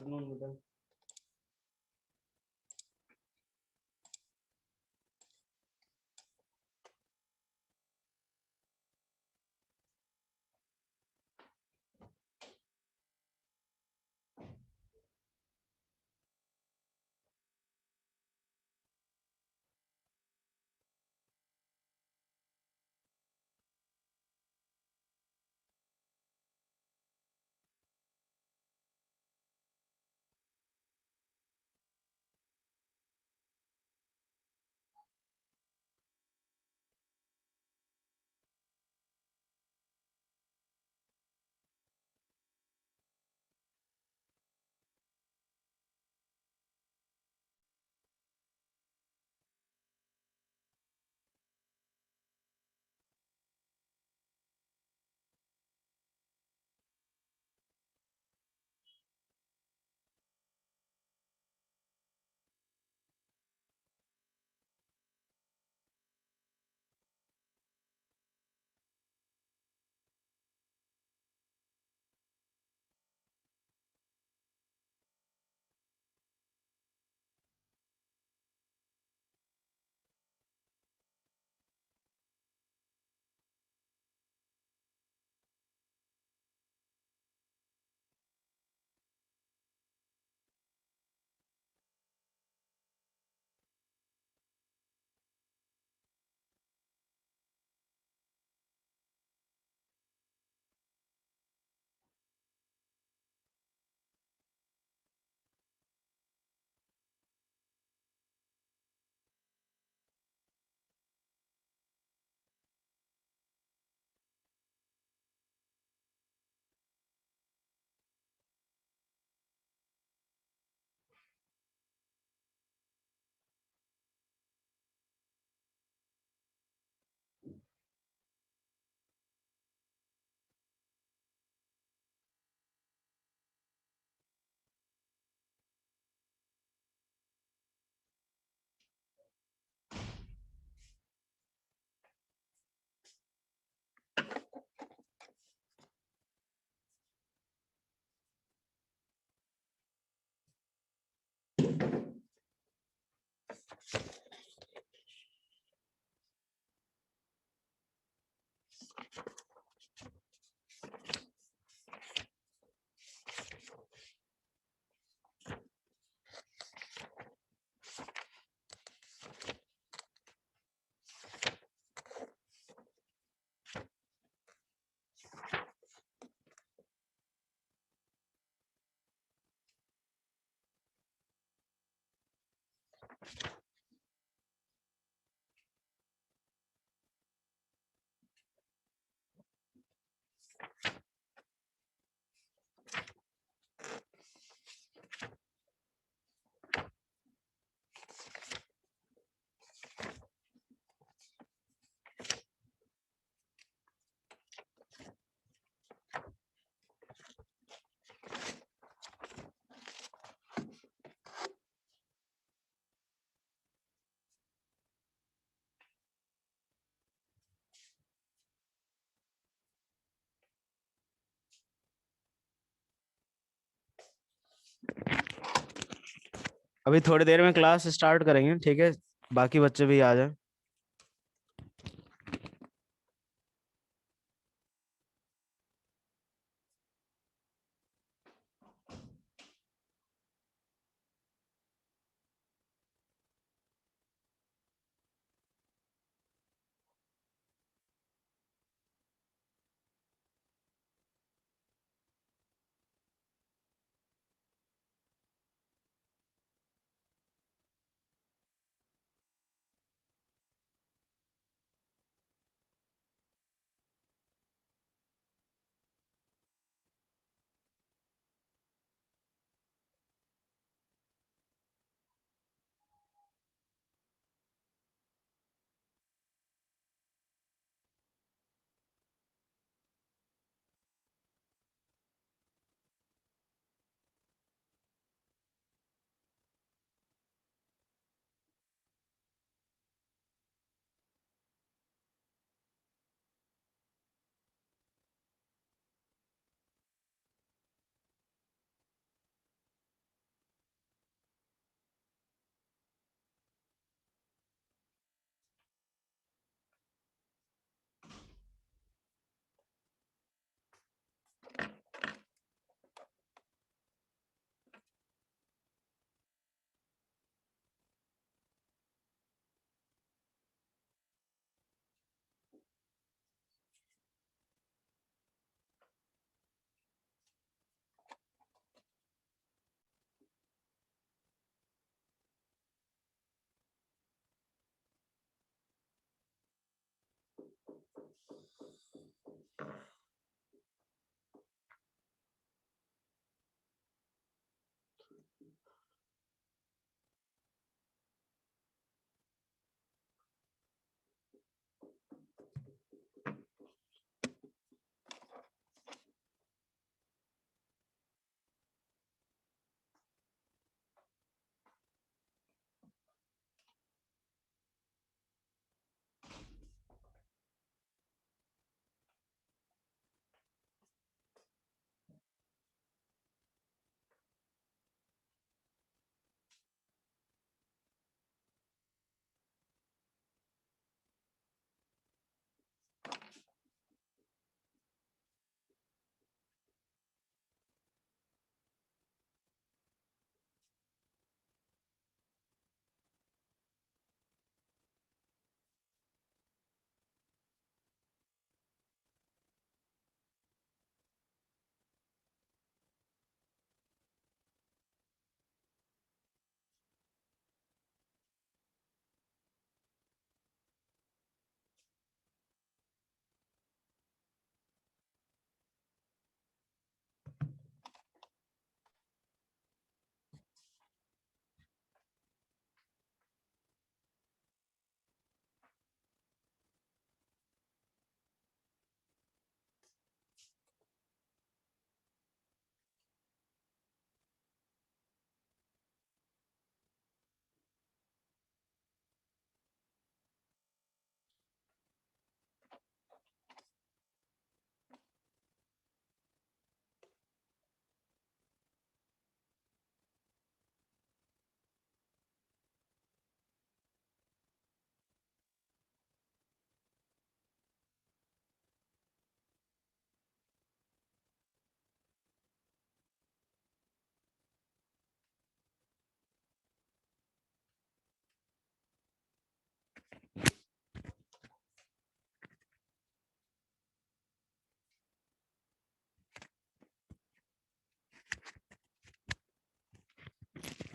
afternoon, Mithun. अभी थोड़ी देर में क्लास स्टार्ट करेंगे, ठीक है? बाकी बच्चे भी आ जाए।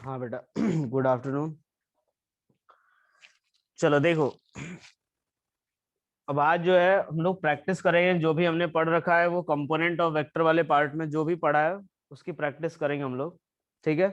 हाँ बेटा गुड आफ्टरनून। चलो देखो, अब आज जो है हम लोग प्रैक्टिस करेंगे, जो भी हमने पढ़ रखा है वो कंपोनेंट ऑफ वेक्टर वाले पार्ट में जो भी पढ़ा है उसकी प्रैक्टिस करेंगे हम लोग। ठीक है,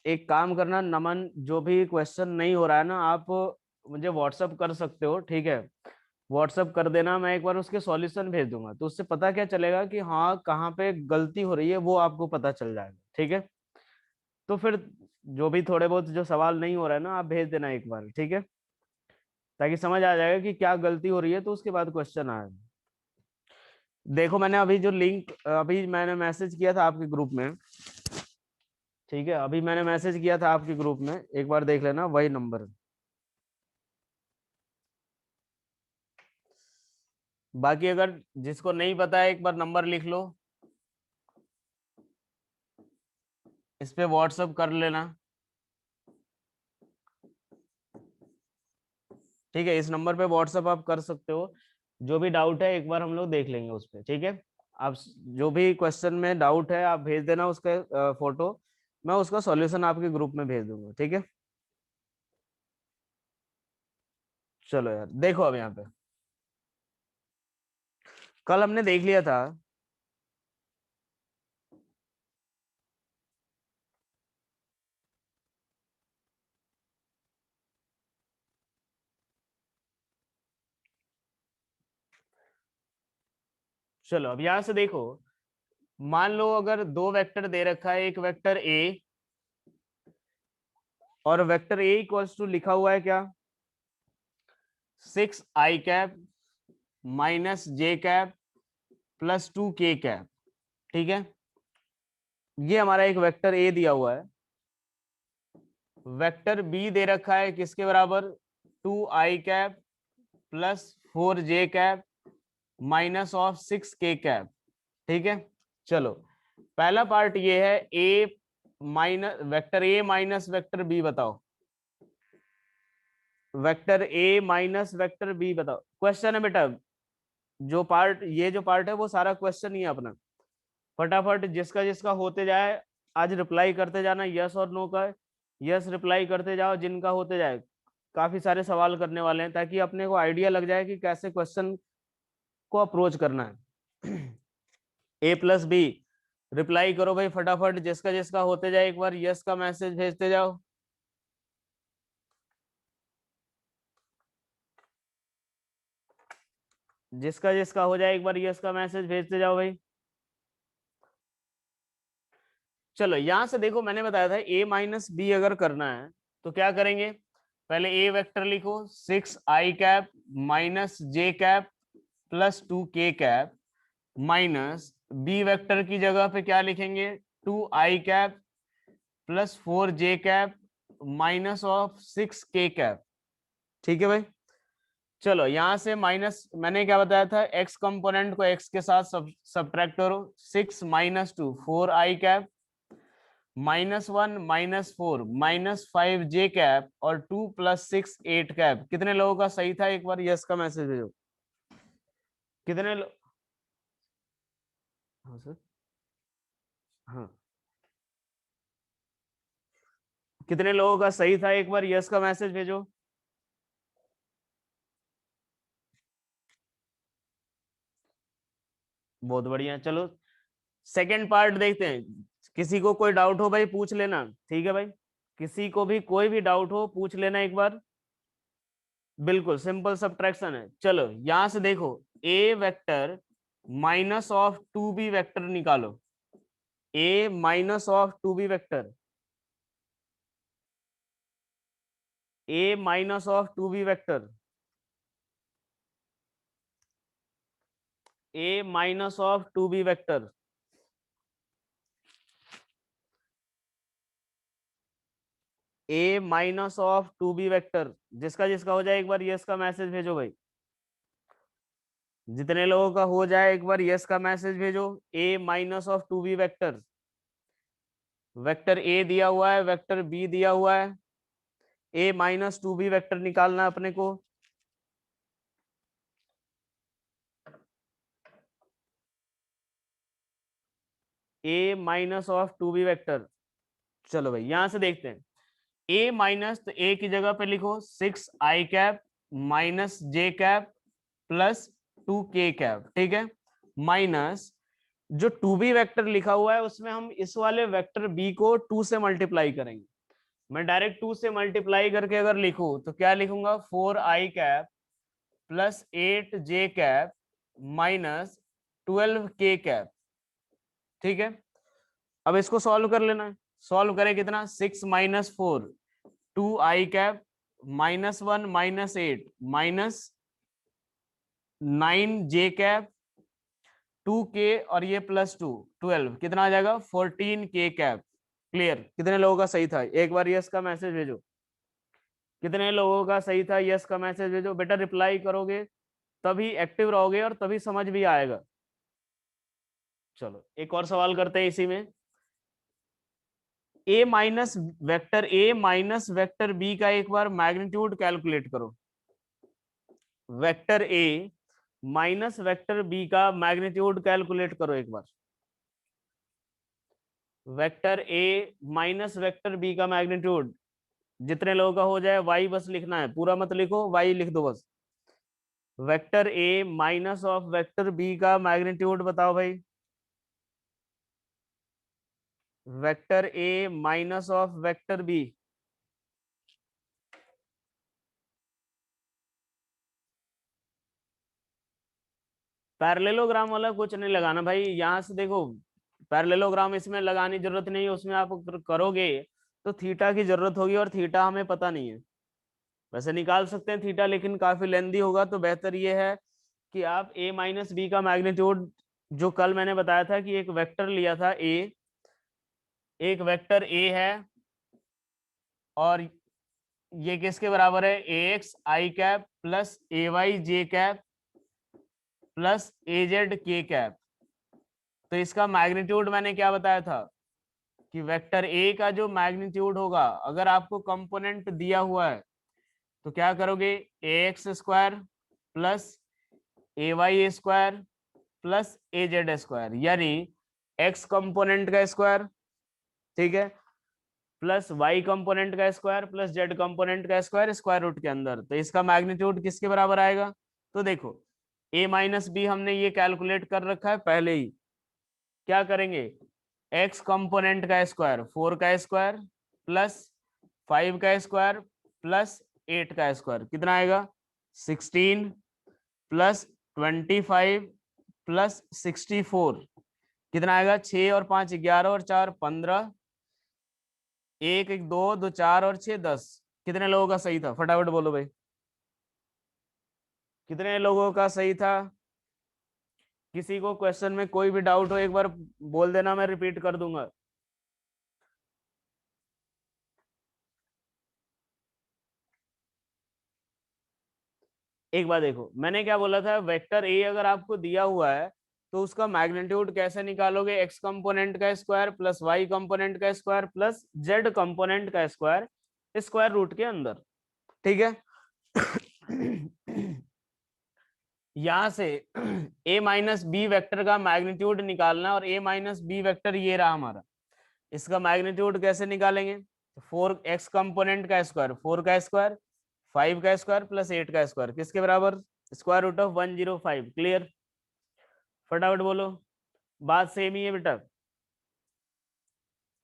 एक काम करना नमन, जो भी क्वेश्चन नहीं हो रहा है ना, आप मुझे व्हाट्सअप कर सकते हो। ठीक है, व्हाट्सअप कर देना, मैं एक बार उसके सॉल्यूशन भेज दूंगा, तो उससे पता क्या चलेगा कि हाँ कहाँ पे गलती हो रही है वो आपको पता चल जाएगा। ठीक है, तो फिर जो भी थोड़े बहुत जो सवाल नहीं हो रहा है ना, आप भेज देना एक बार। ठीक है, ताकि समझ आ जाएगा कि क्या गलती हो रही है, तो उसके बाद क्वेश्चन आएगा। देखो मैंने अभी जो लिंक अभी मैंने मैसेज किया था आपके ग्रुप में। ठीक है, अभी मैंने मैसेज किया था आपके ग्रुप में, एक बार देख लेना, वही नंबर। बाकी अगर जिसको नहीं पता है एक बार नंबर लिख लो, इस पे व्हाट्सअप कर लेना। ठीक है, इस नंबर पे व्हाट्सअप आप कर सकते हो। जो भी डाउट है एक बार हम लोग देख लेंगे उस पे। ठीक है, आप जो भी क्वेश्चन में डाउट है आप भेज देना उसका फोटो, मैं उसका सॉल्यूशन आपके ग्रुप में भेज दूंगा। ठीक है, चलो यार देखो अब यहाँ पे कल हमने देख लिया था। चलो अब यहां से देखो, मान लो अगर दो वेक्टर दे रखा है, एक वेक्टर ए और वेक्टर ए इक्वल्स टू लिखा हुआ है क्या, 6 i cap -j cap +2 k cap. ठीक है, ये हमारा एक वेक्टर ए दिया हुआ है। वेक्टर बी दे रखा है किसके बराबर, 2 i cap +4 j cap -6 k cap. ठीक है, चलो पहला पार्ट ये है, ए माइनस वेक्टर बी बताओ। Vector A minus vector B बताओ, क्वेश्चन है बेटा, जो पार्ट, ये जो पार्ट है वो सारा क्वेश्चन ही है अपना। फटाफट जिसका जिसका होते जाए आज रिप्लाई करते जाना, यस और नो का यस रिप्लाई करते जाओ, जिनका होते जाए। काफी सारे सवाल करने वाले हैं ताकि अपने को आइडिया लग जाए कि कैसे क्वेश्चन को अप्रोच करना है। ए प्लस बी, रिप्लाई करो भाई फटाफट, जिसका जिसका होते जाए एक बार यस का मैसेज भेजते जाओ। जिसका जिसका हो जाए एक बार यस का मैसेज भेजते जाओ भाई। चलो यहां से देखो, मैंने बताया था ए माइनस बी अगर करना है तो क्या करेंगे, पहले ए वेक्टर लिखो 6i cap minus J cap plus 2k cap, minus B vector की जगह पे क्या लिखेंगे, 2i cap plus 4j cap minus of 6k cap. ठीक है भाई। चलो यहां से माइनस, मैंने क्या बताया था, एक्स कंपोनेंट को एक्स के साथ सब्ट्रैक्ट करो, 6 - 2 4i कैप -1 -4 -5j कैप और 2 + 6 8 कैप। कितने लोगों का सही था, एक बार यस का मैसेज भेजो। कितने हाँ सर, हाँ, कितने लोगों का सही था, एक बार यस का मैसेज भेजो। बहुत बढ़िया। चलो सेकंड पार्ट देखते हैं। किसी को कोई डाउट हो भाई पूछ लेना, ठीक है भाई। किसी को भी कोई भी डाउट हो पूछ लेना एक बार। बिल्कुल सिंपल सब्ट्रैक्शन है। चलो यहां से देखो, A vector minus of 2b vector निकालो। A minus of 2b vector, A minus of 2b vector, A minus of 2b vector, A minus of 2b vector. जिसका जिसका हो जाए एक बार यस का मैसेज भेजो भाई। जितने लोगों का हो जाए एक बार यस का मैसेज भेजो। A minus of 2b vector, vector A दिया हुआ है, वेक्टर बी दिया हुआ है, ए माइनस 2b वेक्टर निकालना है अपने को। ए माइनस ऑफ 2b वेक्टर। चलो भाई यहां से देखते हैं, ए माइनस, तो ए की जगह पे लिखो 6i cap minus J cap plus 2k cap. ठीक है, माइनस जो 2b वेक्टर लिखा हुआ है उसमें हम इस वाले वेक्टर बी को 2 से मल्टीप्लाई करेंगे। मैं डायरेक्ट 2 से मल्टीप्लाई करके अगर लिखूं तो क्या लिखूंगा, 4i cap plus 8j cap minus 12k cap. ठीक है, अब इसको सॉल्व कर लेना है। सॉल्व करें कितना, 6 - 4 2i cap -1 -8 -9j cap 2k और ये +2 12, कितना आ जाएगा 14k कैप। क्लियर, कितने लोगों का सही था, एक बार यस का मैसेज भेजो। कितने लोगों का सही था, यस का मैसेज भेजो बेटा। रिप्लाई करोगे तभी एक्टिव रहोगे और तभी समझ भी आएगा। चलो एक और सवाल करते हैं इसी में। ए माइनस वेक्टर बी का एक बार मैग्नीट्यूड कैलकुलेट करो। Vector A minus vector B का मैग्नीट्यूड कैलकुलेट करो एक बार। Vector A minus vector B का मैग्नीट्यूड, जितने लोगों का हो जाए वाई बस लिखना है, पूरा मत लिखो, वाई लिख दो बस। Vector A minus of vector B का मैग्नीट्यूड बताओ भाई। Vector A minus of vector B, parallelogram वाला कुछ नहीं लगाना भाई। यहां से देखो, पैरेललोग्राम इसमें लगाने की जरूरत नहीं है, उसमें आप करोगे तो थीटा की जरूरत होगी और थीटा हमें पता नहीं है। वैसे निकाल सकते हैं थीटा, लेकिन काफी लेंदी होगा, तो बेहतर ये है कि आप ए माइनस बी का मैग्नीट्यूड, जो कल मैंने बताया था कि एक वेक्टर लिया था ए, एक वेक्टर ए है और ये किसके बराबर है, ए X I cap plus A Y J cap plus A Z के कैप। तो इसका मैग्नीट्यूड मैंने क्या बताया था कि वेक्टर ए का जो मैग्नीट्यूड होगा, अगर आपको कंपोनेंट दिया हुआ है तो क्या करोगे, ए x square plus A Y square plus A Z square, यानी एक्स कंपोनेंट का स्क्वायर, ठीक है, प्लस वाई कंपोनेंट का स्क्वायर प्लस जेड कंपोनेंट का स्क्वायर स्क्वायर रूट के अंदर। तो इसका मैग्नीट्यूड किसके बराबर आएगा? तो देखो a माइनस बी हमने ये कैलकुलेट कर रखा है पहले ही। क्या करेंगे, एक्स कंपोनेंट का स्क्वायर 4 का स्क्वायर प्लस 5 का स्क्वायर प्लस 8 का स्क्वायर, कितना आएगा 16 प्लस 25 प्लस 64, कितना आएगा 6 और 5 11 और 4 15, एक एक दो दो 4 और 6 10। कितने लोगों का सही था, फटाफट बोलो भाई, कितने लोगों का सही था? किसी को क्वेश्चन में कोई भी डाउट हो एक बार बोल देना, मैं रिपीट कर दूंगा। एक बार देखो, मैंने क्या बोला था, वेक्टर ए अगर आपको दिया हुआ है तो उसका मैग्नीट्यूड कैसे निकालोगे, एक्स कंपोनेंट का स्क्वायर प्लस वाई कंपोनेंट का स्क्वायर प्लस जेड कंपोनेंट का स्क्वायर स्क्वायर रूट के अंदर, ठीक है। यहां से a माइनस बी वेक्टर का मैग्नीट्यूड निकालना, और a माइनस बी वेक्टर ये रहा हमारा, इसका मैग्नीट्यूड कैसे निकालेंगे, 4 एक्स कंपोनेंट का स्क्वायर 4 का स्क्वायर 5 का स्क्वायर प्लस 8 का स्क्वायर, किसके बराबर, स्क्वायर रूट ऑफ 105। क्लियर, फटाफट बोलो। बात सेम ही है बेटा,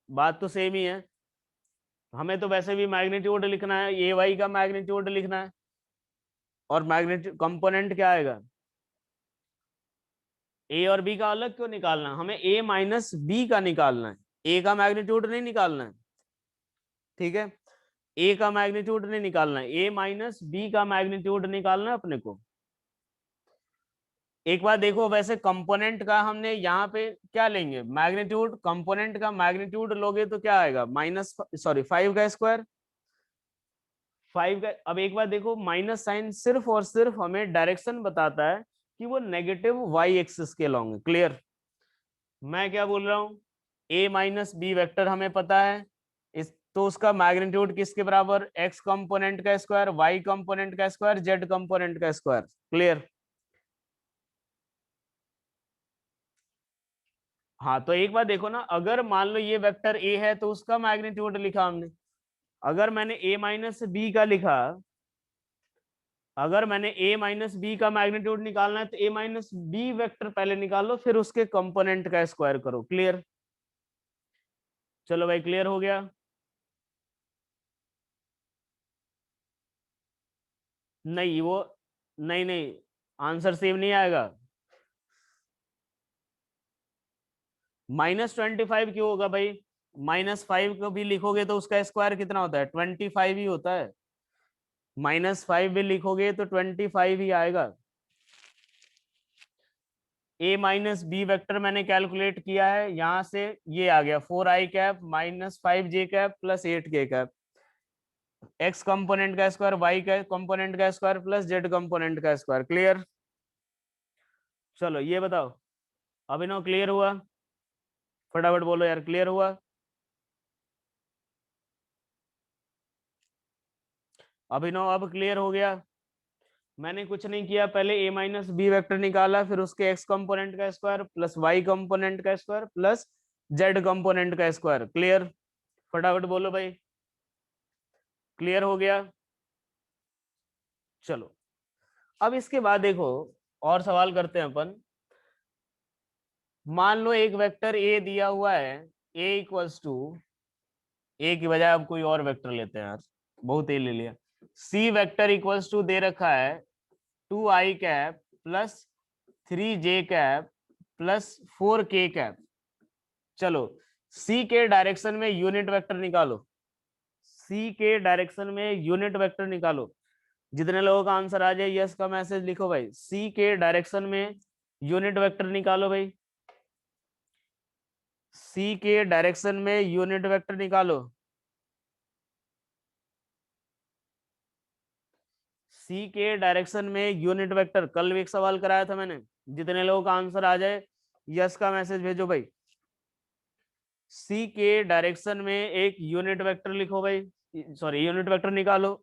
बात तो सेम ही है। हमें तो वैसे भी मैग्नीट्यूड लिखना है, ए वाई का मैग्नीट्यूड लिखना है, और मैग्नीट्यूड कंपोनेंट क्या आएगा, ए और बी का अलग क्यों निकालना, हमें ए माइनस बी का निकालना है, ए का मैग्नीट्यूड नहीं निकालना है, ठीक है। ए का मैग्नीट्यूड नहीं निकालना है, ए माइनस बी का मैग्नीट्यूड निकालना है अपने को। एक बार देखो, वैसे कंपोनेंट का हमने यहाँ पे क्या लेंगे, मैग्नीट्यूड, कंपोनेंट का मैग्नीट्यूड लोगे तो क्या आएगा, माइनस सॉरी 5 का स्क्वायर 5 का। अब एक बार देखो, माइनस साइन सिर्फ और सिर्फ हमें डायरेक्शन बताता है कि वो नेगेटिव वाई एक्सिस के लॉन्ग है। क्लियर, मैं क्या बोल रहा हूँ, ए माइनस बी वेक्टर हमें पता है, इस तो उसका मैग्नीट्यूड किसके बराबर, एक्स कंपोनेंट का स्क्वायर वाई कंपोनेंट का स्क्वायर जेड कंपोनेंट का स्क्वायर। क्लियर, हाँ तो एक बार देखो ना, अगर मान लो ये वेक्टर ए है तो उसका मैग्नीट्यूड लिखा हमने, अगर मैंने ए माइनस बी का लिखा, अगर मैंने ए माइनस बी का मैग्नीट्यूड निकालना है तो ए माइनस बी वेक्टर पहले निकालो, फिर उसके कंपोनेंट का स्क्वायर करो। क्लियर, चलो भाई क्लियर हो गया। नहीं वो, नहीं नहीं, आंसर सेम नहीं आएगा। -25 क्यों होगा भाई, -5 को भी लिखोगे तो उसका स्क्वायर कितना होता है, 25 ही होता है। -5 भी लिखोगे तो 25 ही आएगा। ए माइनस बी वेक्टर मैंने कैलकुलेट किया है, यहां से ये आ गया 4i cap minus 5j cap plus 8k cap, x component का स्क्वायर वाई का कंपोनेंट का स्क्वायर प्लस जेड कंपोनेंट का स्क्वायर। क्लियर, चलो ये बताओ, अभिनव क्लियर हुआ, फटाफट बोलो यार, क्लियर हुआ? अभिनव अब क्लियर हो गया? मैंने कुछ नहीं किया, पहले ए माइनस बी वेक्टर निकाला, फिर उसके एक्स कंपोनेंट का स्क्वायर प्लस वाई कंपोनेंट का स्क्वायर प्लस जेड कंपोनेंट का स्क्वायर। क्लियर, फटाफट बोलो भाई, क्लियर हो गया? चलो अब इसके बाद देखो, और सवाल करते हैं अपन। मान लो एक वेक्टर ए दिया हुआ है, ए इक्वल्स टू, ए की बजाय अब कोई और वेक्टर लेते हैं यार, बहुत ए ले लिया। सी वेक्टर इक्वल्स टू दे रखा है 2i cap plus 3j cap plus 4k cap. चलो सी के डायरेक्शन में यूनिट वेक्टर निकालो, सी के डायरेक्शन में यूनिट वेक्टर निकालो। जितने लोगों का आंसर आ जाए यस का मैसेज लिखो भाई, सी के डायरेक्शन में यूनिट वेक्टर निकालो भाई, सी के डायरेक्शन में यूनिट वेक्टर निकालो। सी के डायरेक्शन में यूनिट वेक्टर, कल भी एक सवाल कराया था मैंने, जितने लोगों का आंसर आ जाए यस का मैसेज भेजो भाई। सी के डायरेक्शन में एक यूनिट वेक्टर लिखो भाई, सॉरी यूनिट वेक्टर निकालो।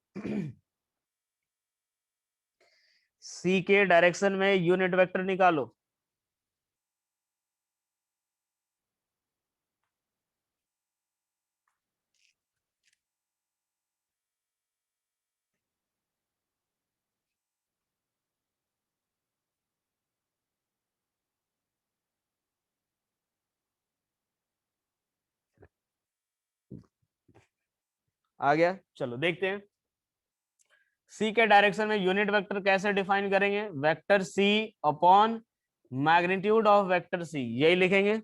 सी के डायरेक्शन में यूनिट वेक्टर निकालो। आ गया, चलो देखते हैं। सी के डायरेक्शन में यूनिट वेक्टर कैसे डिफाइन करेंगे? Vector C upon magnitude of vector C, यही लिखेंगे।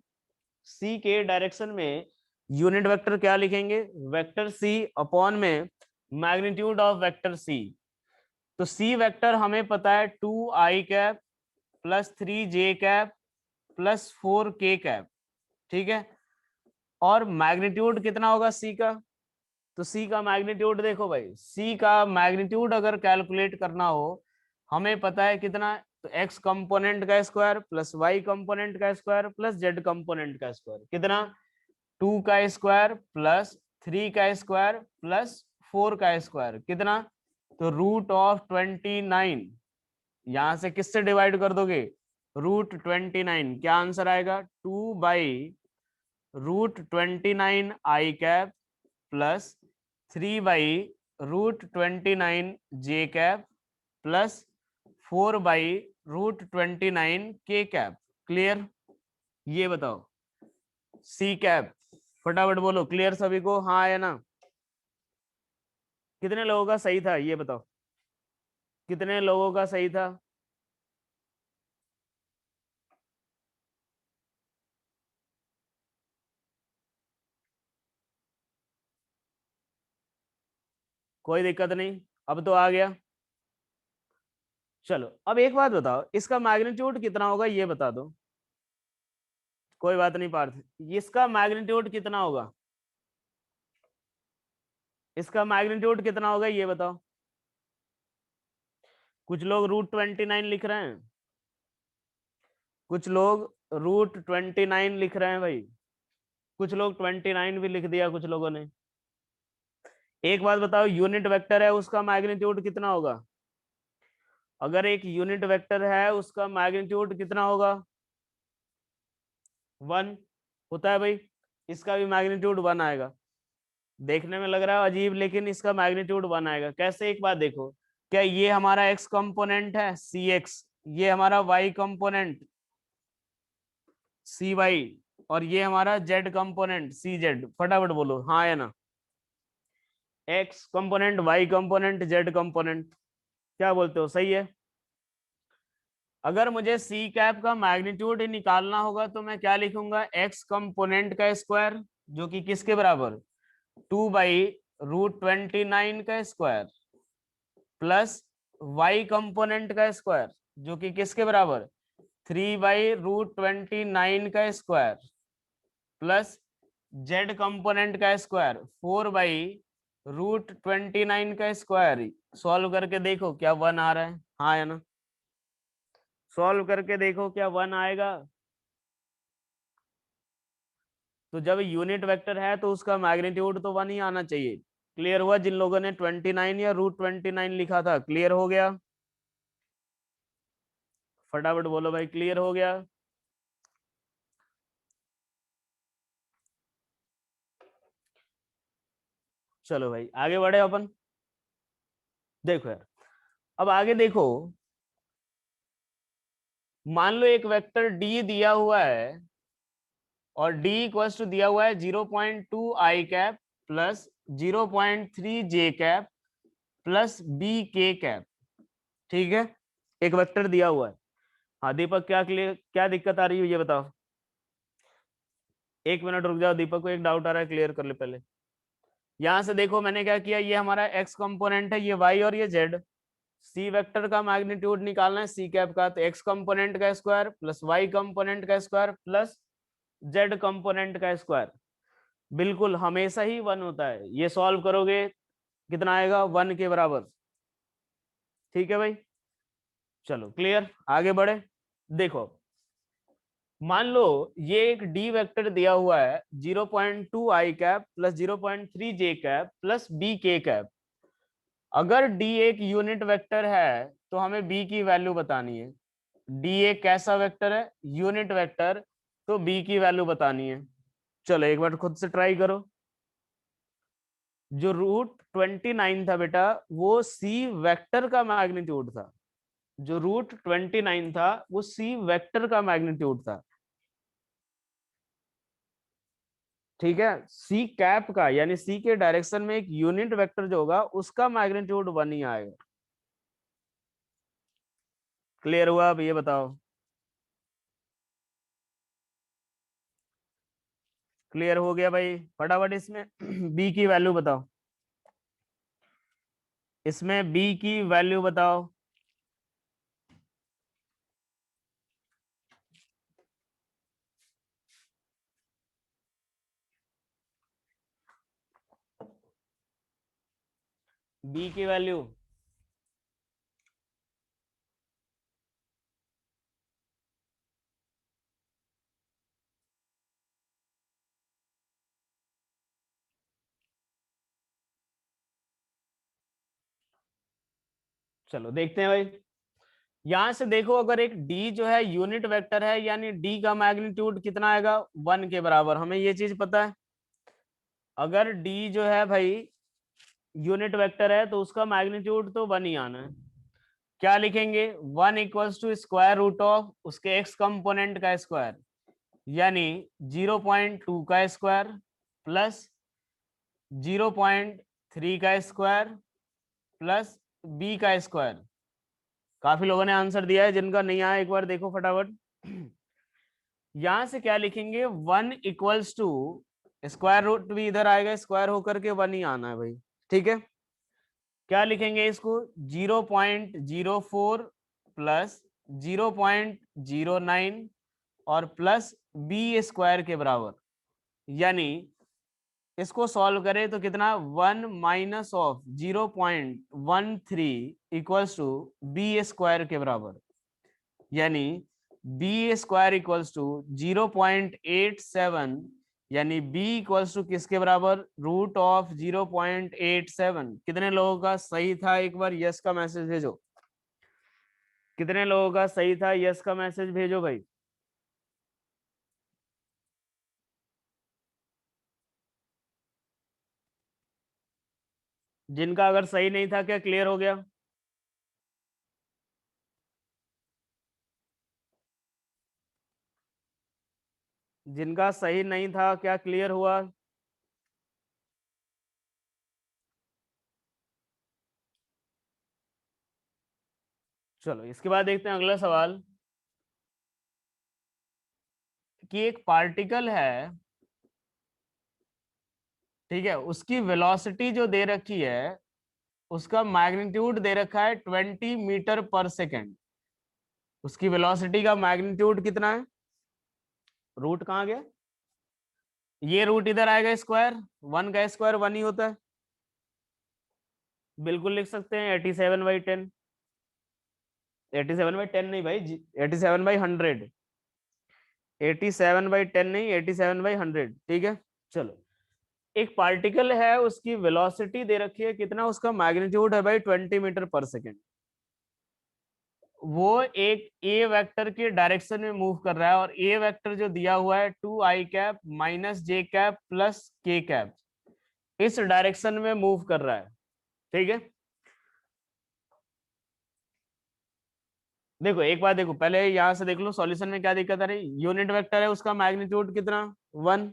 सी के डायरेक्शन में यूनिट वेक्टर क्या लिखेंगे? वेक्टर सी अपॉन में मैग्नीट्यूड ऑफ वेक्टर सी। तो सी वेक्टर हमें पता है 2i cap plus 3j cap plus 4k cap, ठीक है। और मैग्नीट्यूड कितना होगा सी का? तो सी का मैग्नीट्यूड देखो भाई, सी का मैग्नीट्यूड अगर कैलकुलेट करना हो, हमें पता है कितना, तो एक्स कंपोनेंट का स्क्वायर प्लस वाई कंपोनेंट का स्क्वायर प्लस जेड कंपोनेंट का स्क्वायर, कितना? 2 का स्क्वायर प्लस 3 का स्क्वायर प्लस 4 का स्क्वायर, कितना? तो √29। यहां से किससे डिवाइड कर दोगे? √29। क्या आंसर आएगा? 2/√29i cap plus 3/√29j cap plus 4/√29k cap. Clear? ये बताओ सी कैप, फटाफट बोलो क्लियर सभी को, हाँ है ना? कितने लोगों का सही था ये बताओ, कितने लोगों का सही था? कोई दिक्कत नहीं, अब तो आ गया। चलो अब एक बात बताओ, इसका मैग्नीट्यूड कितना होगा ये बता दो। कोई बात नहीं पार्थ, इसका मैग्नीट्यूड कितना होगा? इसका मैग्नीट्यूड कितना होगा ये बताओ। कुछ लोग √29 लिख रहे हैं, कुछ लोग √29 लिख रहे हैं भाई, कुछ लोग 29 भी लिख दिया कुछ लोगों ने। एक बात बताओ, यूनिट वेक्टर है उसका मैग्नीट्यूड कितना होगा? अगर एक यूनिट वेक्टर है उसका मैग्नीट्यूड कितना होगा? 1 होता है भाई, इसका भी मैग्नीट्यूड 1 आएगा। देखने में लग रहा है अजीब, लेकिन इसका मैग्नीट्यूड 1 आएगा। कैसे? एक बात देखो, क्या ये हमारा एक्स कंपोनेंट है सी एक्स, ये हमारा वाई कंपोनेंट सी वाई, और ये हमारा जेड कंपोनेंट सी जेड। फटाफट बोलो हाँ या ना। X component, Y component, Z component, क्या बोलते हो, सही है? अगर मुझे सी कैप का मैग्नीट्यूड ही निकालना होगा तो मैं क्या लिखूंगा? एक्स कंपोनेंट का स्क्वायर, जो कि किसके बराबर? 2/√29 का स्क्वायर प्लस वाई कंपोनेंट का स्क्वायर, जो कि किसके बराबर? 3/√29 का स्क्वायर प्लस जेड कंपोनेंट का स्क्वायर 4/√29 का स्क्वायर। सॉल्व करके देखो क्या 1 आ रहा है, हाँ या ना? सॉल्व करके देखो क्या 1 आएगा? तो जब यूनिट वेक्टर है तो उसका मैग्नीट्यूड तो 1 ही आना चाहिए। क्लियर हुआ? जिन लोगों ने 29 या √29 लिखा था, क्लियर हो गया? फटाफट बोलो भाई, क्लियर हो गया? चलो भाई आगे बढ़े अपन। देखो यार, अब आगे देखो, मान लो एक वेक्टर डी दिया हुआ है और डी इक्वल्स टू दिया हुआ है 0.2i cap plus 0.3j cap plus b k cap, ठीक है। एक वेक्टर दिया हुआ है। हाँ दीपक, क्या क्लियर, क्या दिक्कत आ रही है ये बताओ। एक मिनट रुक जाओ, दीपक को एक डाउट आ रहा है, क्लियर कर ले पहले। यहां से देखो मैंने क्या किया, ये हमारा एक्स कंपोनेंट है, ये वाई और ये जेड। सी वेक्टर का मैग्नीट्यूड निकालना है सी कैप का, तो एक्स कंपोनेंट का स्क्वायर प्लस वाई कंपोनेंट का स्क्वायर प्लस जेड कंपोनेंट का स्क्वायर। बिल्कुल हमेशा ही 1 होता है। ये सॉल्व करोगे कितना आएगा? 1 के बराबर। ठीक है भाई, चलो क्लियर, आगे बढ़े। देखो मान लो ये एक डी वेक्टर दिया हुआ है 0.2i cap plus 0.3j cap plus b k cap. अगर डी एक यूनिट वेक्टर है तो हमें बी की वैल्यू बतानी है। डी एक कैसा वेक्टर है, यूनिट वेक्टर, तो बी की वैल्यू बतानी है। चलो एक बार खुद से ट्राई करो। जो रूट 29 था बेटा, वो सी वेक्टर का मैग्नीट्यूड था। जो रूट 29 था वो सी वेक्टर का मैग्नीट्यूड था। ठीक है, सी कैप का यानी सी के डायरेक्शन में एक यूनिट वेक्टर जो होगा उसका मैग्नीट्यूड 1 ही आएगा। क्लियर हुआ? अब ये बताओ, क्लियर हो गया भाई? फटाफट इसमें बी की वैल्यू बताओ, इसमें बी की वैल्यू बताओ। बी की वैल्यू चलो देखते हैं भाई। यहां से देखो, अगर एक डी जो है यूनिट वेक्टर है, यानी डी का मैग्नीट्यूड कितना आएगा, 1 के बराबर। हमें ये चीज पता है। अगर डी जो है भाई यूनिट वेक्टर है तो उसका मैग्नीट्यूड तो 1 ही आना है। क्या लिखेंगे, 1 equals to square root of उसके एक्स कंपोनेंट का स्क्वायर, यानी 0.2 का स्क्वायर प्लस 0.3 का स्क्वायर प्लस बी का स्क्वायर। काफी लोगों ने आंसर दिया है, जिनका नहीं आया एक बार देखो फटाफट। यहां से क्या लिखेंगे, 1 इक्वल्स टू स्क्वायर रूट भी इधर आएगा, स्क्वायर होकर के 1 ही आना है भाई। ठीक है, क्या लिखेंगे इसको, 0.04 प्लस 0.09 और प्लस बी स्क्वायर के बराबर। यानी इसको सॉल्व करें तो कितना, 1 minus of 0.13 equals to B square के बराबर। यानी बी स्क्वायर इक्वल्स टू 0.87, यानी बी इक्वल्स टू किसके बराबर, रूट ऑफ 0.87। कितने लोगों का सही था, एक बार यस का मैसेज भेजो। कितने लोगों का सही था, यस का मैसेज भेजो भाई। जिनका अगर सही नहीं था, क्या क्लियर हो गया? जिनका सही नहीं था, क्या क्लियर हुआ? चलो इसके बाद देखते हैं अगला सवाल, कि एक पार्टिकल है, ठीक है, उसकी वेलोसिटी जो दे रखी है, उसका मैग्नीट्यूड दे रखा है 20 मीटर पर सेकेंड। उसकी वेलोसिटी का मैग्नीट्यूड कितना है? रूट कहाँ गया, ये रूट इधर आएगा, स्क्वायर 1 का स्क्वायर 1 ही होता है। बिल्कुल लिख सकते हैं 87/10। 87/10 नहीं भाई, 87/100। 87/10 नहीं, 87/100। ठीक है, चलो। एक पार्टिकल है, उसकी वेलोसिटी दे रखी है कितना, उसका मैग्नीट्यूड है भाई 20 मीटर पर सेकेंड। वो एक ए वेक्टर के डायरेक्शन में मूव कर रहा है, और ए वेक्टर जो दिया हुआ है 2i cap minus J cap plus के कैप, इस डायरेक्शन में मूव कर रहा है। ठीक है, देखो एक बात, देखो पहले यहां से देख लो सॉल्यूशन में क्या दिक्कत आ रही। यूनिट वेक्टर है, उसका मैग्नीट्यूड कितना, 1।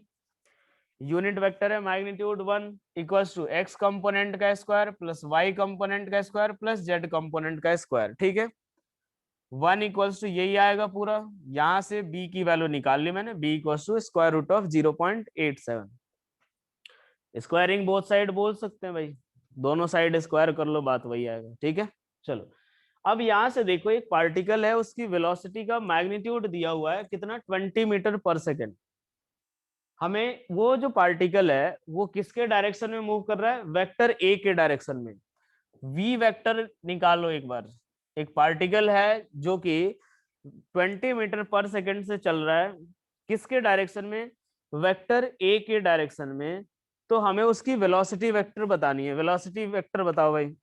यूनिट वेक्टर है, magnitude 1, equals to X component का स्क्वायर प्लस वाई कंपोनेंट का स्क्वायर प्लस जेड कंपोनेंट का स्क्वायर। ठीक है, 1 इक्वल्स टू यही आएगा पूरा। यहां से बी की वैल्यू निकाल ली मैंने, B equals to square root of 0.87। Squaring both side बोल सकते हैं भाई, दोनों साइड स्क्वायर कर लो, बात वही आएगा। ठीक है, चलो। अब यहां से देखो, एक पार्टिकल है, उसकी वेलोसिटी का मैग्नीट्यूड दिया हुआ है कितना, 20 मीटर पर सेकेंड। हमें वो जो पार्टिकल है वो किसके डायरेक्शन में मूव कर रहा है, वेक्टर ए के डायरेक्शन में। वी वेक्टर निकालो एक बार। एक पार्टिकल है जो कि 20 मीटर पर सेकेंड से चल रहा है, किसके डायरेक्शन में, वेक्टर ए के डायरेक्शन में। तो हमें उसकी वेलोसिटी वेक्टर बतानी है। वेलोसिटी वेक्टर बताओ भाई।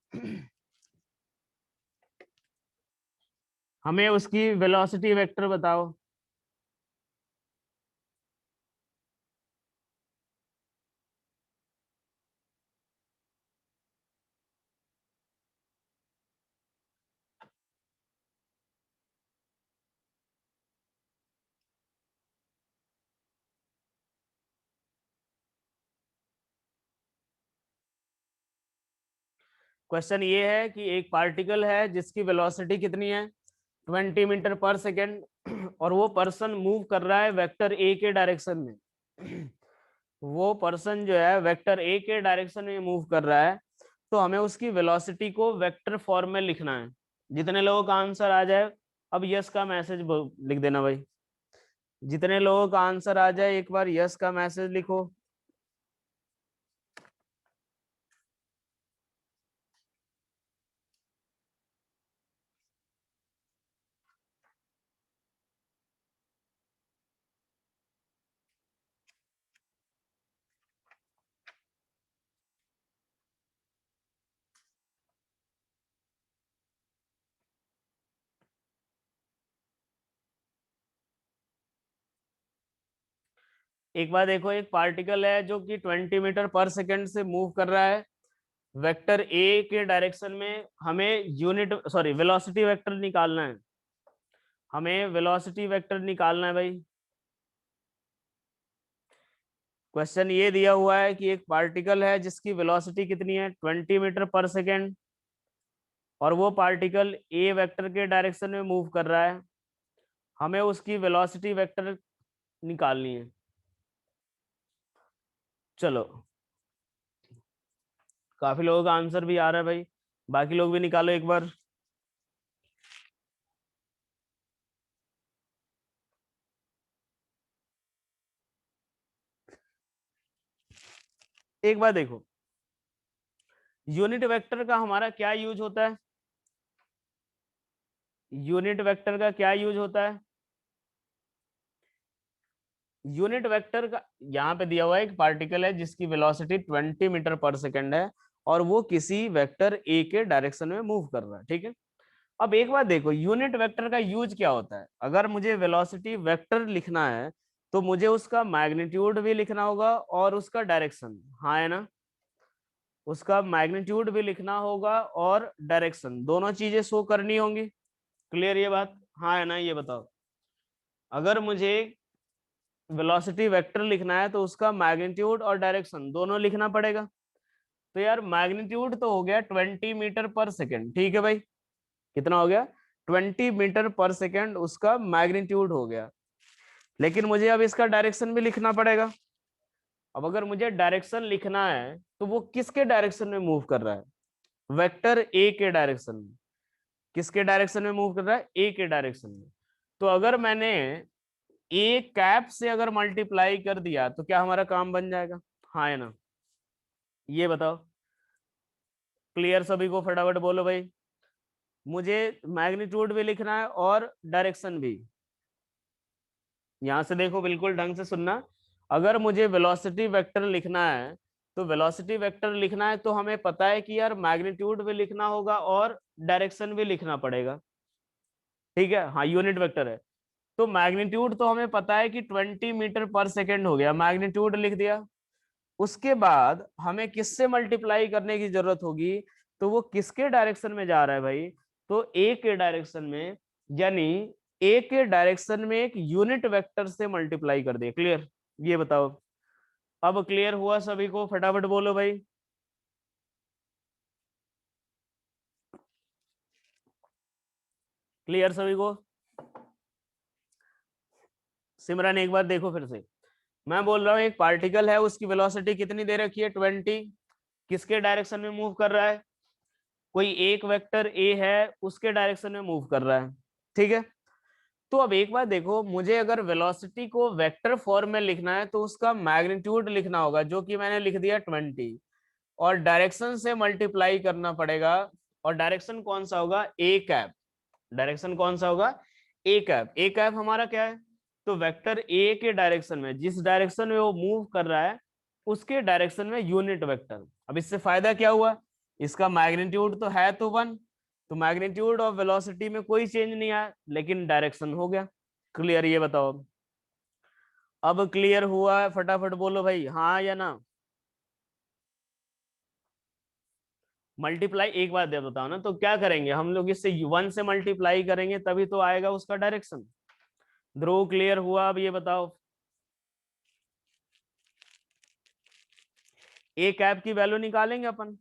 हमें उसकी वेलोसिटी वेक्टर बताओ। क्वेश्चन ये है कि एक पार्टिकल है जिसकी वेलोसिटी कितनी है, 20 मीटर पर सेकेंड, और वो पर्सन मूव कर रहा है वेक्टर ए के डायरेक्शन में। वो पर्सन जो है वेक्टर ए के डायरेक्शन में मूव कर रहा है, तो हमें उसकी वेलोसिटी को वेक्टर फॉर्म में लिखना है। जितने लोगों का आंसर आ जाए, अब यस का मैसेज लिख देना भाई। जितने लोगों का आंसर आ जाए एक बार यस का मैसेज लिखो। एक बार देखो, एक पार्टिकल है जो कि 20 मीटर पर सेकेंड से मूव कर रहा है वेक्टर ए के डायरेक्शन में। हमें यूनिट सॉरी वेलोसिटी वेक्टर निकालना है। हमें वेलोसिटी वेक्टर निकालना है भाई। क्वेश्चन ये दिया हुआ है कि एक पार्टिकल है जिसकी वेलोसिटी कितनी है, 20 मीटर पर सेकेंड, और वो पार्टिकल ए वेक्टर के डायरेक्शन में मूव कर रहा है। हमें उसकी वेलोसिटी वेक्टर निकालनी है। चलो, काफी लोगों का आंसर भी आ रहा है भाई, बाकी लोग भी निकालो एक बार। एक बार देखो, यूनिट वेक्टर का हमारा क्या यूज होता है, यूनिट वेक्टर का क्या यूज होता है। यूनिट वेक्टर का यहाँ पे दिया हुआ है, एक पार्टिकल है जिसकी वेलोसिटी 20 मीटर पर सेकेंड है, और वो किसी वेक्टर ए के डायरेक्शन में मूव कर रहा है, ठीक है। अब एक बार देखो, यूनिट वेक्टर का यूज क्या होता है। अगर मुझे वेलोसिटी वेक्टर लिखना है तो मुझे उसका मैग्नीट्यूड भी लिखना होगा और उसका डायरेक्शन, हाँ है ना। उसका मैग्नीट्यूड भी लिखना होगा और डायरेक्शन, दोनों चीजें शो करनी होंगी। क्लियर ये बात, हाँ है ना। ये बताओ, अगर मुझे वेलोसिटी वेक्टर लिखना है तो उसका मैग्नीट्यूड और डायरेक्शन दोनों लिखना पड़ेगा। तो यार मैग्नीट्यूड तो हो गया 20 मीटर पर सेकेंड, ठीक है भाई। कितना हो गया, 20 मीटर पर सेकेंड उसका मैग्नीट्यूड हो गया। लेकिन मुझे अब इसका डायरेक्शन भी लिखना पड़ेगा। अब अगर मुझे डायरेक्शन लिखना है तो वो किसके डायरेक्शन में मूव कर रहा है, वेक्टर ए के डायरेक्शन में। किसके डायरेक्शन में मूव कर रहा है, ए के डायरेक्शन में। तो अगर मैंने ए कैप से अगर मल्टीप्लाई कर दिया तो क्या हमारा काम बन जाएगा, हाँ है ना। ये बताओ, क्लियर सभी को, फटाफट बोलो भाई। मुझे मैग्नीट्यूड भी लिखना है और डायरेक्शन भी। यहां से देखो, बिल्कुल ढंग से सुनना। अगर मुझे वेलोसिटी वेक्टर लिखना है तो वेलोसिटी वेक्टर लिखना है तो हमें पता है कि यार मैग्नीट्यूड भी लिखना होगा और डायरेक्शन भी लिखना पड़ेगा, ठीक है। हाँ यूनिट वेक्टर है, तो मैग्नीट्यूड तो हमें पता है कि 20 मीटर पर सेकेंड हो गया, मैग्नीट्यूड लिख दिया। उसके बाद हमें किससे मल्टीप्लाई करने की जरूरत होगी, तो वो किसके डायरेक्शन में जा रहा है भाई, तो ए के डायरेक्शन में। यानी ए के डायरेक्शन में एक यूनिट वेक्टर से मल्टीप्लाई कर दे। क्लियर, ये बताओ। अब क्लियर हुआ सभी को, फटाफट बोलो भाई। क्लियर सभी को। सिमरन एक बार देखो फिर से। मैं बोल रहा हूँ एक पार्टिकल है, उसकी वेलोसिटी कितनी दे रखी है, 20। किसके डायरेक्शन में मूव कर रहा है, कोई एक वेक्टर ए है उसके डायरेक्शन में मूव कर रहा है, ठीक है। तो अब एक बार देखो, मुझे अगर वेलोसिटी को वेक्टर फॉर्म में लिखना है तो उसका मैग्नीट्यूड लिखना होगा, जो कि मैंने लिख दिया 20, और डायरेक्शन से मल्टीप्लाई करना पड़ेगा। और डायरेक्शन कौन सा होगा, ए कैप। डायरेक्शन कौन सा होगा, ए कैप। ए कैप हमारा क्या है, तो वेक्टर ए के डायरेक्शन में, जिस डायरेक्शन में वो मूव कर रहा है उसके डायरेक्शन में यूनिट वेक्टर। अब इससे फायदा क्या हुआ, इसका मैग्नीट्यूड तो है तो 1, तो मैग्नीट्यूड ऑफ वेलोसिटी में कोई चेंज नहीं आया, लेकिन डायरेक्शन हो गया। क्लियर? ये बताओ अब क्लियर हुआ है? फटाफट बोलो भाई हाँ या ना। मल्टीप्लाई एक बार दे बताओ ना, तो क्या करेंगे हम लोग, इससे 1 से मल्टीप्लाई करेंगे तभी तो आएगा उसका डायरेक्शन। ध्रुव क्लियर हुआ? अब ये बताओ ए कैप की वैल्यू निकालेंगे अपन,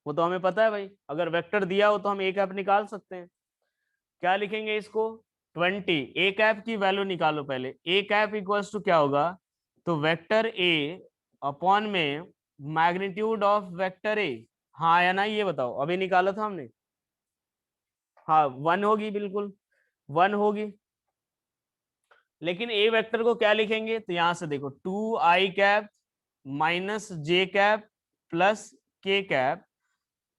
वो तो हमें पता है भाई, अगर वेक्टर दिया हो तो हम ए कैप निकाल सकते हैं। क्या लिखेंगे इसको? 20। ए कैप की वैल्यू निकालो पहले। ए कैप इक्वल्स टू क्या होगा? तो वेक्टर ए अपॉन में मैग्नीट्यूड ऑफ वेक्टर ए। हाँ या ना ये बताओ, अभी निकाला था हमने। हाँ 1 होगी, बिल्कुल 1 होगी। लेकिन ए वेक्टर को क्या लिखेंगे? तो यहां से देखो 2i cap minus J cap plus के कैप